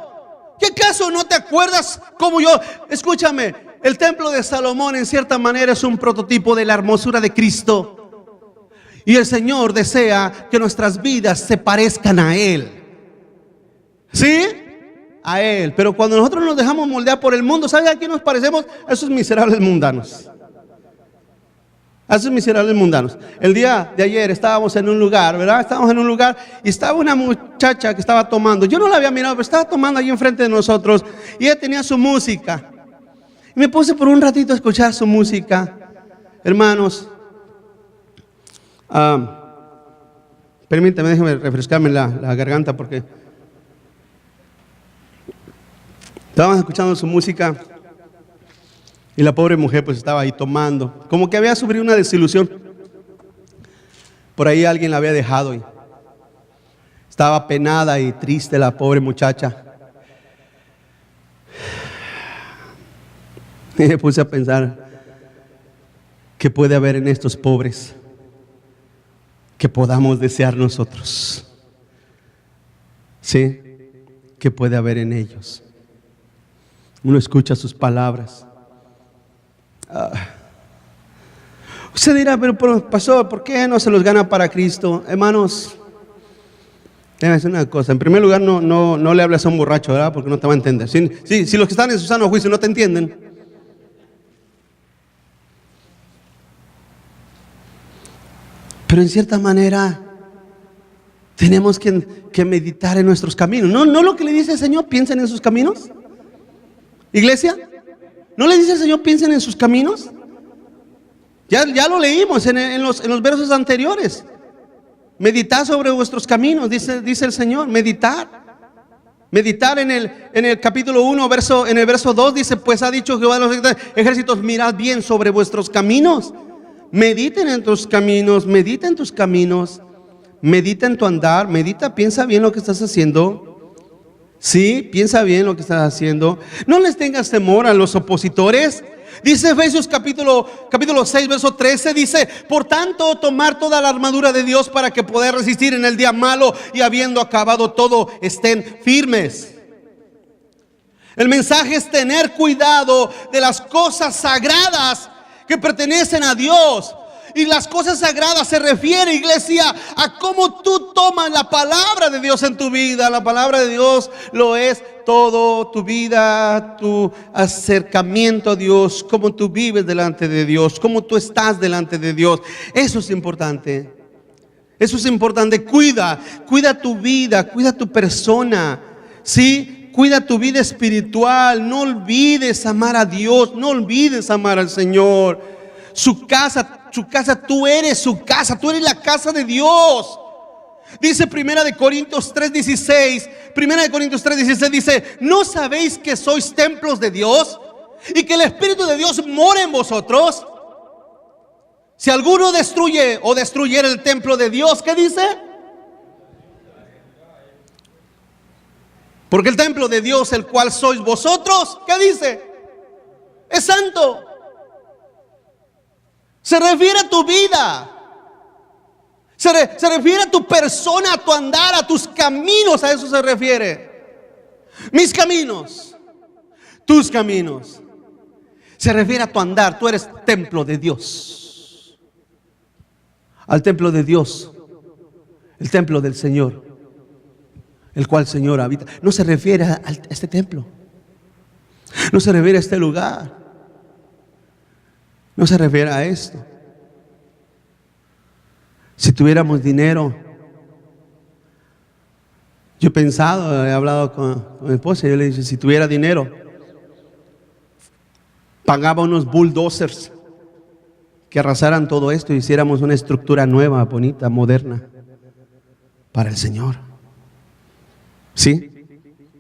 ¿Qué acaso no te acuerdas como yo? Escúchame, el templo de Salomón en cierta manera es un prototipo de la hermosura de Cristo. Y el Señor desea que nuestras vidas se parezcan a Él. ¿Sí? A Él. Pero cuando nosotros nos dejamos moldear por el mundo, ¿sabe a quién nos parecemos? A esos miserables mundanos. A esos miserables mundanos. El día de ayer estábamos en un lugar, ¿verdad? Estábamos en un lugar y estaba una muchacha que estaba tomando. Yo no la había mirado, pero estaba tomando ahí enfrente de nosotros. Y ella tenía su música. Y me puse por un ratito a escuchar su música. Hermanos, permítame, déjeme refrescarme la garganta porque estábamos escuchando su música y la pobre mujer pues estaba ahí tomando, como que había sufrido una desilusión. Por ahí alguien la había dejado y estaba penada y triste la pobre muchacha. Y me puse a pensar, ¿qué puede haber en estos pobres que podamos desear nosotros? ¿Sí? ¿Qué puede haber en ellos? Uno escucha sus palabras. Usted dirá, pero pastor, ¿por qué no se los gana para Cristo? Hermanos, déjame decir una cosa. En primer lugar, no le hables a un borracho, ¿verdad? Porque no te va a entender. Si los que están en su sano juicio no te entienden. Pero en cierta manera tenemos que meditar en nuestros caminos. ¿No lo que le dice el Señor? Piensen en sus caminos. Iglesia, ¿no le dice el Señor piensen en sus caminos? Ya lo leímos en los versos anteriores. Meditad sobre vuestros caminos, dice el Señor. Meditar en el capítulo 1, en el verso 2 dice: pues ha dicho Jehová de los ejércitos, mirad bien sobre vuestros caminos. Mediten en tus caminos, medita en tus caminos, medita en tu andar, piensa bien lo que estás haciendo. Sí, piensa bien lo que estás haciendo. No les tengas temor a los opositores. Dice Efesios capítulo 6, verso 13, dice: por tanto, tomar toda la armadura de Dios para que poder resistir en el día malo y habiendo acabado todo, estén firmes. El mensaje es tener cuidado de las cosas sagradas que pertenecen a Dios. Y las cosas sagradas se refiere, iglesia, a cómo tú tomas la palabra de Dios en tu vida. La palabra de Dios lo es todo, tu vida, tu acercamiento a Dios, cómo tú vives delante de Dios, cómo tú estás delante de Dios. Eso es importante. Eso es importante. Cuida tu vida, cuida tu persona. ¿Sí? Cuida tu vida espiritual. No olvides amar a Dios. No olvides amar al Señor. Su casa, tú eres su casa. Tú eres la casa de Dios. Dice 1 Corintios 3:16. 1 Corintios 3:16 dice: ¿no sabéis que sois templos de Dios y que el Espíritu de Dios mora en vosotros? Si alguno destruye o destruyera el templo de Dios, ¿qué dice? Porque el templo de Dios, el cual sois vosotros, ¿qué dice? Es santo. Se refiere a tu vida. Se refiere a tu persona, a tu andar, a tus caminos. A eso se refiere. Mis caminos, tus caminos. Se refiere a tu andar. Tú eres templo de Dios. Al templo de Dios, el templo del Señor, el cual el Señor habita. No se refiere a este templo. No se refiere a este lugar. No se refiere a esto. Si tuviéramos dinero, yo he pensado, he hablado con mi esposa y yo le dije: si tuviera dinero, pagaba unos bulldozers que arrasaran todo esto y hiciéramos una estructura nueva, bonita, moderna para el Señor. ¿Sí?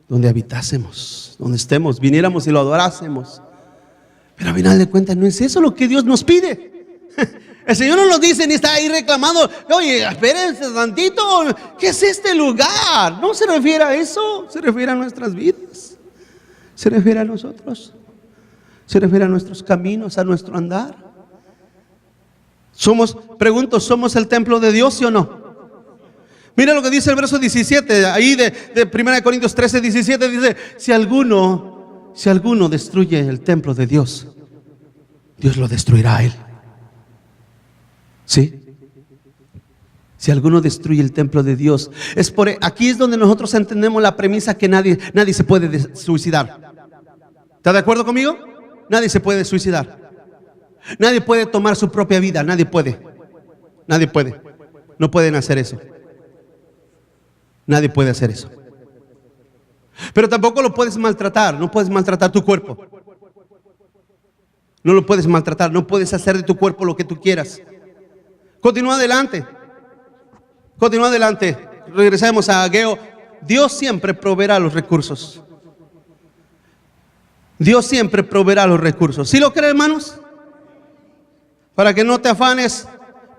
Donde habitásemos, donde estemos, viniéramos y lo adorásemos. Pero al final de cuentas no es eso lo que Dios nos pide. El Señor no nos dice ni está ahí reclamando: oye, espérense tantito, ¿qué es este lugar? No se refiere a eso, se refiere a nuestras vidas, se refiere a nosotros, se refiere a nuestros caminos, a nuestro andar. Pregunto, ¿somos el templo de Dios, sí o no? Mira lo que dice el verso 17, ahí de 1 Corintios 13:17, dice: si alguno destruye el templo de Dios, Dios lo destruirá a él. ¿Sí? Si alguno destruye el templo de Dios, aquí es donde nosotros entendemos la premisa que nadie se puede suicidar. ¿Está de acuerdo conmigo? Nadie se puede suicidar. Nadie puede tomar su propia vida. Nadie puede. No pueden hacer eso. Nadie puede hacer eso. Pero tampoco lo puedes maltratar. No puedes maltratar tu cuerpo. No lo puedes maltratar. No puedes hacer de tu cuerpo lo que tú quieras. Continúa adelante. Regresemos a Ageo. Dios siempre proveerá los recursos. Dios siempre proveerá los recursos. ¿Sí lo creen, hermanos? Para que no te afanes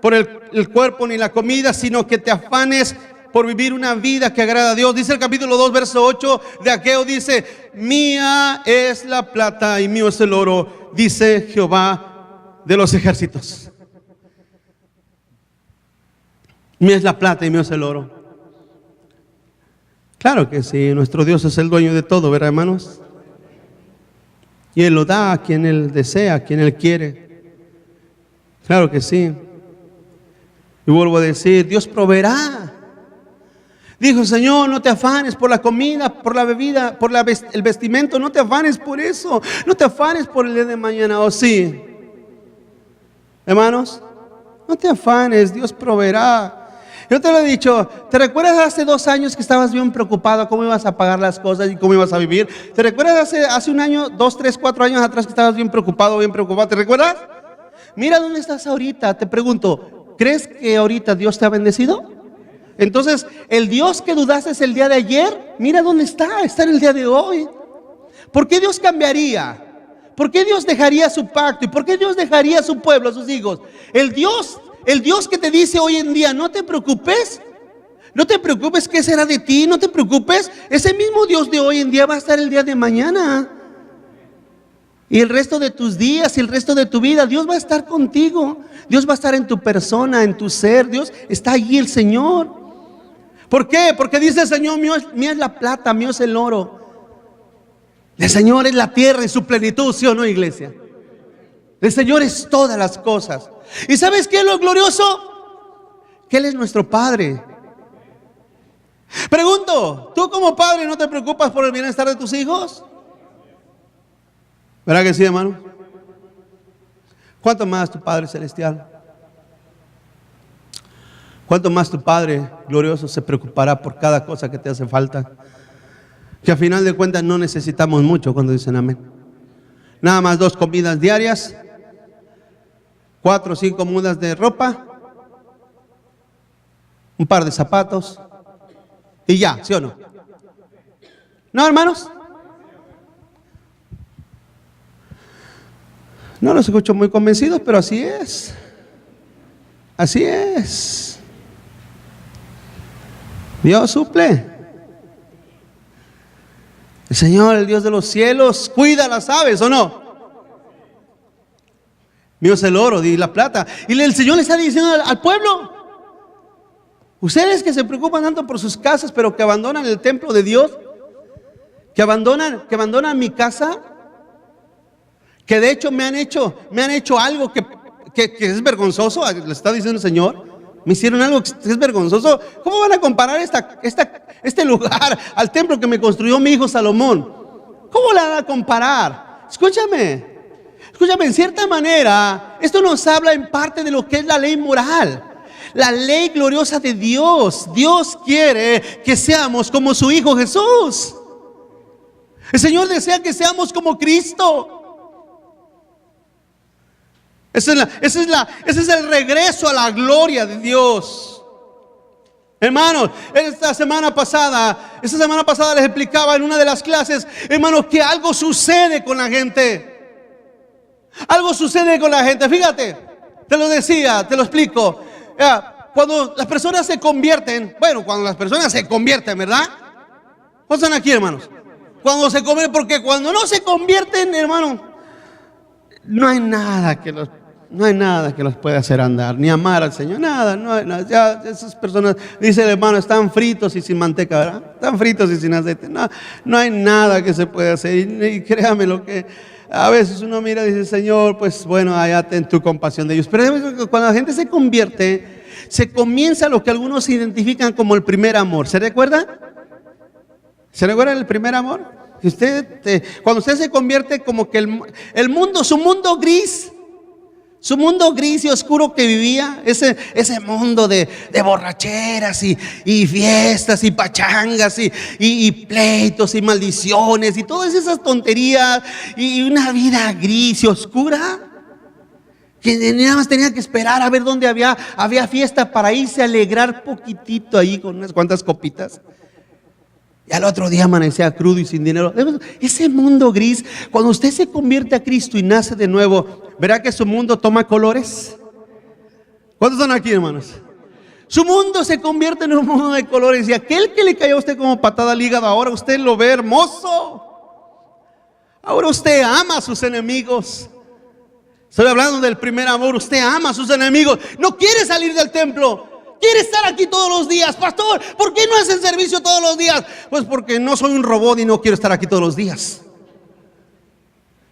por el cuerpo ni la comida, sino que te afanes por vivir una vida que agrada a Dios. Dice el capítulo 2, verso 8 de Ageo, dice: mía es la plata y mío es el oro, dice Jehová de los ejércitos. Mía es la plata y mío es el oro. Claro que sí, nuestro Dios es el dueño de todo, ¿verdad, hermanos? Y Él lo da a quien Él desea, a quien Él quiere. Claro que sí. Y vuelvo a decir, Dios proveerá. Dijo el Señor: no te afanes por la comida, por la bebida, por el vestimento. No te afanes por eso. No te afanes por el día de mañana. ¿O sí? Hermanos, no te afanes, Dios proveerá. Yo te lo he dicho. ¿Te recuerdas hace 2 años que estabas bien preocupado cómo ibas a pagar las cosas y cómo ibas a vivir? ¿Te recuerdas hace 1 año, 2, 3, 4 años atrás que estabas bien preocupado? ¿Te recuerdas? Mira dónde estás ahorita. Te pregunto, ¿crees que ahorita Dios te ha bendecido? Entonces, el Dios que dudaste el día de ayer, mira dónde está en el día de hoy. ¿Por qué Dios cambiaría? ¿Por qué Dios dejaría su pacto? ¿Y por qué Dios dejaría a su pueblo, a sus hijos? El Dios que te dice hoy en día: no te preocupes, ¿qué será de ti? No te preocupes. Ese mismo Dios de hoy en día va a estar el día de mañana. Y el resto de tus días y el resto de tu vida, Dios va a estar contigo. Dios va a estar en tu persona, en tu ser. Dios está allí, el Señor. ¿Por qué? Porque dice el Señor: mía es la plata, mío es el oro. El Señor es la tierra en su plenitud, ¿sí o no, iglesia? El Señor es todas las cosas. ¿Y sabes qué es lo glorioso? Que Él es nuestro Padre. Pregunto, ¿tú como padre no te preocupas por el bienestar de tus hijos? ¿Verdad que sí, hermano? ¿Cuánto más tu Padre Celestial? ¿Cuánto más tu Padre glorioso se preocupará por cada cosa que te hace falta? Que a final de cuentas no necesitamos mucho cuando dicen amén. Nada más 2 comidas diarias, 4 o 5 mudas de ropa, un par de zapatos y ya, ¿sí o no? ¿No, hermanos? No los escucho muy convencidos, pero así es. Así es. Dios suple. El Señor, el Dios de los cielos, cuida las aves, ¿o no? Mío es el oro y la plata. Y el Señor le está diciendo al pueblo: ustedes que se preocupan tanto por sus casas, pero que abandonan el templo de Dios, que abandonan mi casa, que de hecho me han hecho algo que es vergonzoso, le está diciendo el Señor. Me hicieron algo que es vergonzoso. ¿Cómo van a comparar este lugar al templo que me construyó mi hijo Salomón? ¿Cómo la van a comparar? Escúchame, en cierta manera, esto nos habla en parte de lo que es la ley moral, la ley gloriosa de Dios. Dios quiere que seamos como su Hijo Jesús. El Señor desea que seamos como Cristo. Ese es el regreso a la gloria de Dios. Hermanos, esta semana pasada les explicaba en una de las clases, hermanos, que algo sucede con la gente. Algo sucede con la gente. Fíjate, te lo decía, te lo explico. Cuando las personas se convierten, ¿verdad? ¿Cuántos están aquí, hermanos? Cuando se convierten, porque cuando no se convierten, hermanos, no hay nada que los pueda hacer andar, ni amar al Señor, nada. Ya esas personas, dice el hermano, están fritos y sin manteca, ¿verdad? Están fritos y sin aceite. No hay nada que se pueda hacer. Y créame lo que a veces uno mira y dice: Señor, pues bueno, allá ten tu compasión de ellos. Pero cuando la gente se convierte, se comienza lo que algunos identifican como el primer amor. ¿Se recuerda? ¿Se recuerda el primer amor? Cuando usted se convierte, como que su mundo gris y oscuro que vivía, ese mundo de borracheras y fiestas y pachangas y pleitos y maldiciones y todas esas tonterías y una vida gris y oscura, que nada más tenía que esperar a ver dónde había fiesta para irse a alegrar poquitito ahí con unas cuantas copitas. Y al otro día amanecía crudo y sin dinero. Ese mundo gris, cuando usted se convierte a Cristo y nace de nuevo, ¿verá que su mundo toma colores? ¿Cuántos están aquí, hermanos? Su mundo se convierte en un mundo de colores. Y aquel que le cayó a usted como patada al hígado, ahora usted lo ve hermoso. Ahora usted ama a sus enemigos. Estoy hablando del primer amor. Usted ama a sus enemigos. No quiere salir del templo. Quiere estar aquí todos los días. Pastor, ¿por qué no hacen servicio todos los días? Pues porque no soy un robot y no quiero estar aquí todos los días.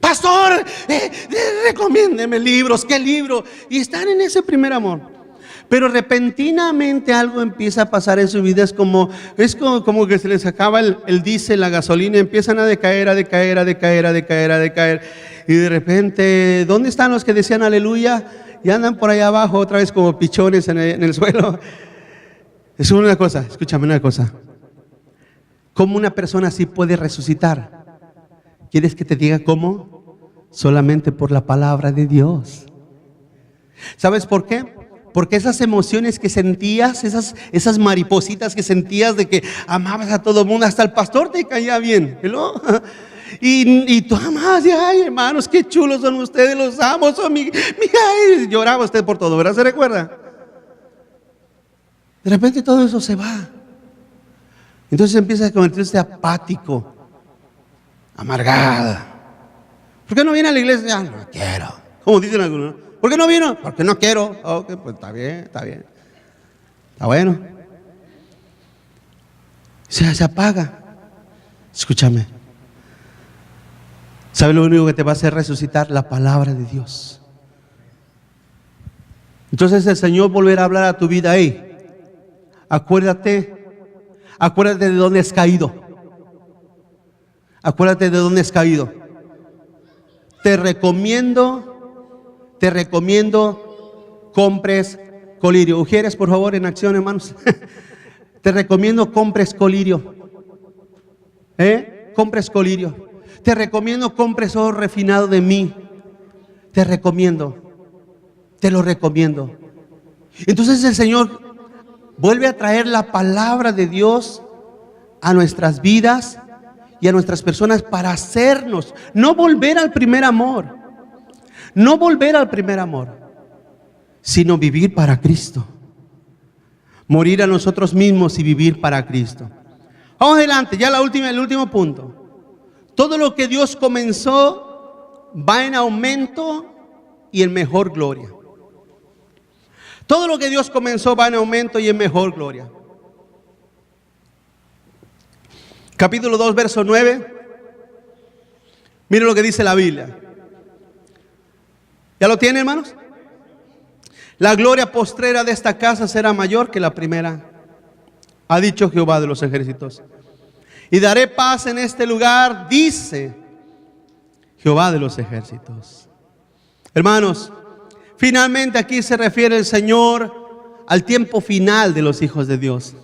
Pastor, recomiéndeme libros. ¿Qué libro? Y están en ese primer amor. Pero repentinamente algo empieza a pasar en su vida. Es como que se les acaba el diésel, la gasolina. Empiezan a decaer. Y de repente, ¿dónde están los que decían aleluya? Y andan por allá abajo otra vez como pichones en el suelo. Es una cosa, escúchame una cosa. ¿Cómo una persona así puede resucitar? ¿Quieres que te diga cómo? Solamente por la palabra de Dios. ¿Sabes por qué? Porque esas emociones que sentías, esas maripositas que sentías de que amabas a todo el mundo, hasta el pastor te caía bien, ¿no? Y tú amabas, y ay, hermanos, qué chulos son ustedes, los amo, son ay, lloraba usted por todo, ¿verdad? ¿Se recuerda? De repente todo eso se va. Entonces empieza a convertirse apático, amargada. ¿Por qué no viene a la iglesia? Ah, no quiero. Como dicen algunos, ¿no? ¿Por qué no vino? Porque no quiero. Ok, pues está bien. Está bueno. Se apaga. Escúchame. ¿Sabe lo único que te va a hacer resucitar? La palabra de Dios. Entonces el Señor volverá a hablar a tu vida. Hey, acuérdate de dónde has caído. Acuérdate de dónde has caído. Te recomiendo compres colirio. Ujieres, por favor, en acción, hermanos. Te recomiendo compres colirio. Compres colirio. Te recomiendo compres oro refinado de mí. Te recomiendo. Te lo recomiendo. Entonces el Señor vuelve a traer la palabra de Dios a nuestras vidas y a nuestras personas para hacernos, no volver al primer amor, no volver al primer amor, sino vivir para Cristo. Morir a nosotros mismos y vivir para Cristo. Vamos adelante, ya el último punto. Todo lo que Dios comenzó va en aumento y en mejor gloria. Todo lo que Dios comenzó va en aumento y en mejor gloria. Capítulo 2, verso 9. Miren lo que dice la Biblia. ¿Ya lo tienen, hermanos? La gloria postrera de esta casa será mayor que la primera, ha dicho Jehová de los ejércitos. Y daré paz en este lugar, dice Jehová de los ejércitos. Hermanos, finalmente aquí se refiere el Señor al tiempo final de los hijos de Dios.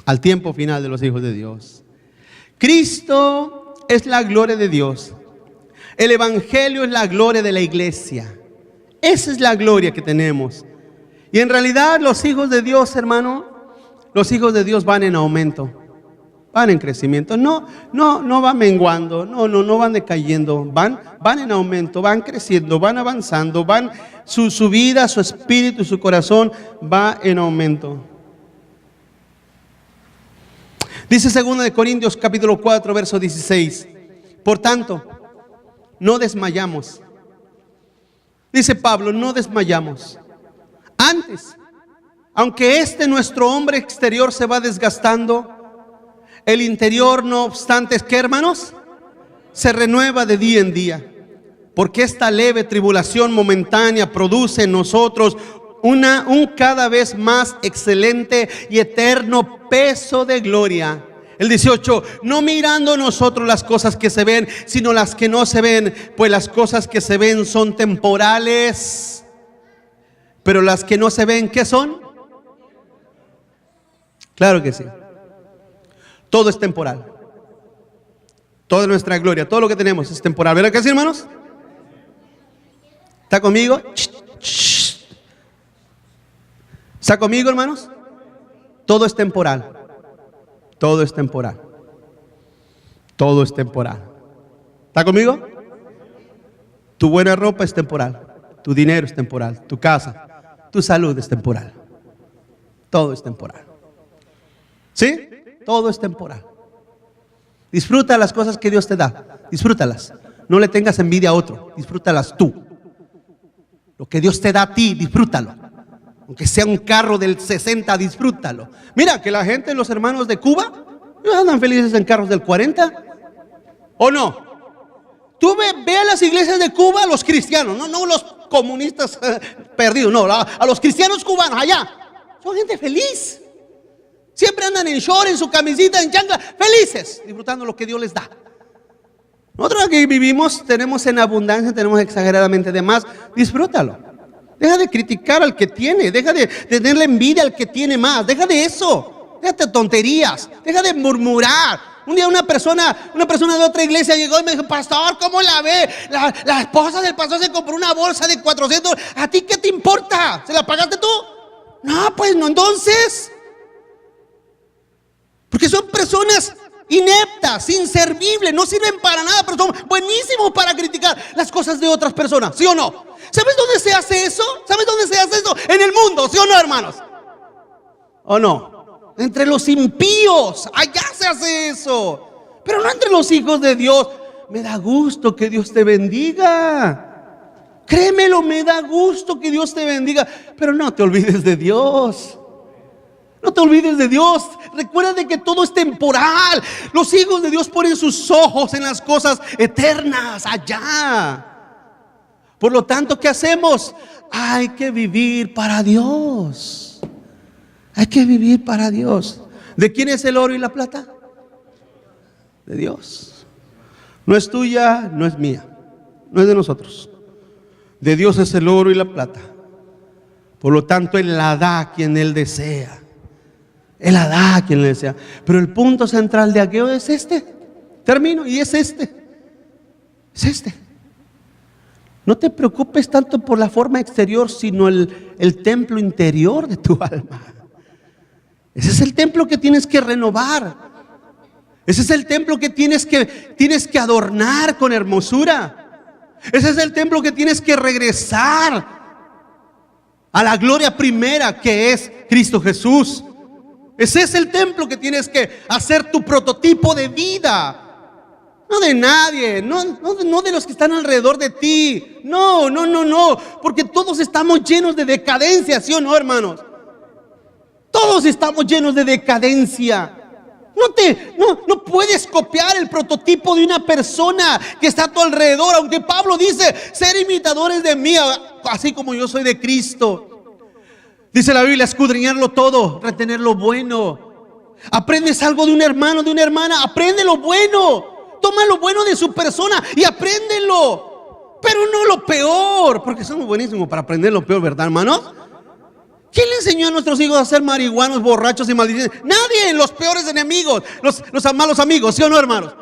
Al tiempo final de los hijos de Dios. Cristo es la gloria de Dios. El Evangelio es la gloria de la iglesia. Esa es la gloria que tenemos. Y en realidad los hijos de Dios, hermano, los hijos de Dios van en aumento, van en crecimiento. No van menguando, no van decayendo, van en aumento, van creciendo, van avanzando, su vida, su espíritu, su corazón va en aumento. Dice 2 Corintios capítulo 4, verso 16. Por tanto, no desmayamos. Dice Pablo, no desmayamos. Antes, aunque nuestro hombre exterior se va desgastando, el interior, no obstante, ¿qué, hermanos? Se renueva de día en día. Porque esta leve tribulación momentánea produce en nosotros un cada vez más excelente y eterno peso de gloria. El 18, no mirando nosotros las cosas que se ven, sino las que no se ven, pues las cosas que se ven son temporales, pero las que no se ven, ¿qué son? Claro que sí. Todo es temporal. Toda nuestra gloria, todo lo que tenemos es temporal. ¿Verdad que sí, hermanos? ¿Está conmigo? ¿Está conmigo, hermanos? Todo es temporal. Todo es temporal. Todo es temporal. ¿Está conmigo? Tu buena ropa es temporal. Tu dinero es temporal. Tu casa, tu salud es temporal. Todo es temporal. ¿Sí? Todo es temporal. Disfruta las cosas que Dios te da. Disfrútalas. No le tengas envidia a otro. Disfrútalas tú. Lo que Dios te da a ti, disfrútalo. Aunque sea un carro del 60, disfrútalo. Mira que la gente, los hermanos de Cuba, ¿no andan felices en carros del 40? ¿O no? Tú ve a las iglesias de Cuba, los cristianos, no los comunistas perdidos, no, a los cristianos cubanos allá. Son gente feliz. Siempre andan en short, en su camisita, en chancla, felices, disfrutando lo que Dios les da. Nosotros aquí vivimos, tenemos en abundancia, tenemos exageradamente de más. Disfrútalo. Deja de criticar al que tiene, deja de tenerle envidia al que tiene más, deja de eso, déjate de tonterías, deja de murmurar. Un día una persona de otra iglesia llegó y me dijo, pastor, ¿cómo la ve? La esposa del pastor se compró una bolsa de 400, ¿a ti qué te importa? ¿Se la pagaste tú? No, pues no, entonces. Porque son personas ineptas, inservibles, no sirven para nada, pero son buenísimos para criticar las cosas de otras personas, ¿sí o no? ¿Sabes dónde se hace eso? ¿Sabes dónde se hace eso? En el mundo, ¿sí o no, hermanos? ¿O no? Entre los impíos, allá se hace eso, pero no entre los hijos de Dios. Me da gusto que Dios te bendiga, créemelo, me da gusto que Dios te bendiga, pero no te olvides de Dios. No te olvides de Dios. Recuerda de que todo es temporal. Los hijos de Dios ponen sus ojos en las cosas eternas allá. Por lo tanto, ¿qué hacemos? Hay que vivir para Dios. Hay que vivir para Dios. ¿De quién es el oro y la plata? De Dios. No es tuya, no es mía, no es de nosotros. De Dios es el oro y la plata. Por lo tanto, Él la da a quien Él desea. Él la da a quien le desea. Pero el punto central de Ageo es este. Termino, y es este. Es este. No te preocupes tanto por la forma exterior, sino el templo interior de tu alma. Ese es el templo que tienes que renovar. Ese es el templo que tienes que adornar con hermosura. Ese es el templo que tienes que regresar a la gloria primera, que es Cristo Jesús. Ese es el templo que tienes que hacer tu prototipo de vida. No de nadie, no de los que están alrededor de ti. No, porque todos estamos llenos de decadencia, ¿sí o no, hermanos? Todos estamos llenos de decadencia. No puedes copiar el prototipo de una persona que está a tu alrededor, aunque Pablo dice, ser imitadores de mí, así como yo soy de Cristo. Dice la Biblia, escudriñarlo todo, retener lo bueno. Aprendes algo de un hermano, de una hermana, aprende lo bueno. Toma lo bueno de su persona y apréndelo. Pero no lo peor, porque somos buenísimos para aprender lo peor, ¿verdad, hermanos? ¿Quién le enseñó a nuestros hijos a ser marihuanos, borrachos y maldicientes? Nadie, los peores enemigos, los malos amigos, ¿sí o no, hermanos?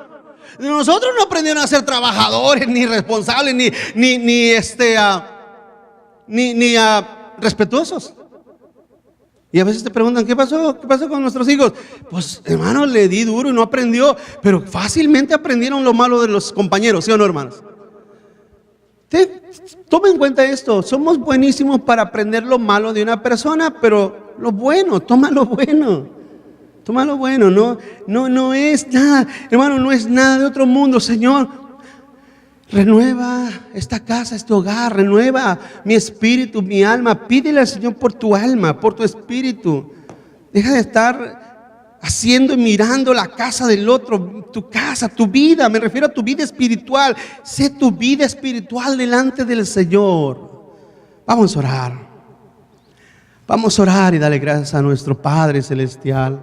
Nosotros no aprendieron a ser trabajadores, ni responsables, ni respetuosos. Y a veces te preguntan, ¿qué pasó? ¿Qué pasó con nuestros hijos? Pues, hermano, le di duro y no aprendió, pero fácilmente aprendieron lo malo de los compañeros, ¿sí o no, hermanos? Toma en cuenta esto, somos buenísimos para aprender lo malo de una persona, pero lo bueno, toma lo bueno, no es nada, hermano, no es nada de otro mundo. Señor, renueva esta casa, este hogar, renueva mi espíritu, mi alma. Pídele al Señor por tu alma, por tu espíritu. Deja de estar haciendo y mirando la casa del otro, tu casa, tu vida. Me refiero a tu vida espiritual. Sé tu vida espiritual delante del Señor. Vamos a orar. Vamos a orar y darle gracias a nuestro Padre Celestial.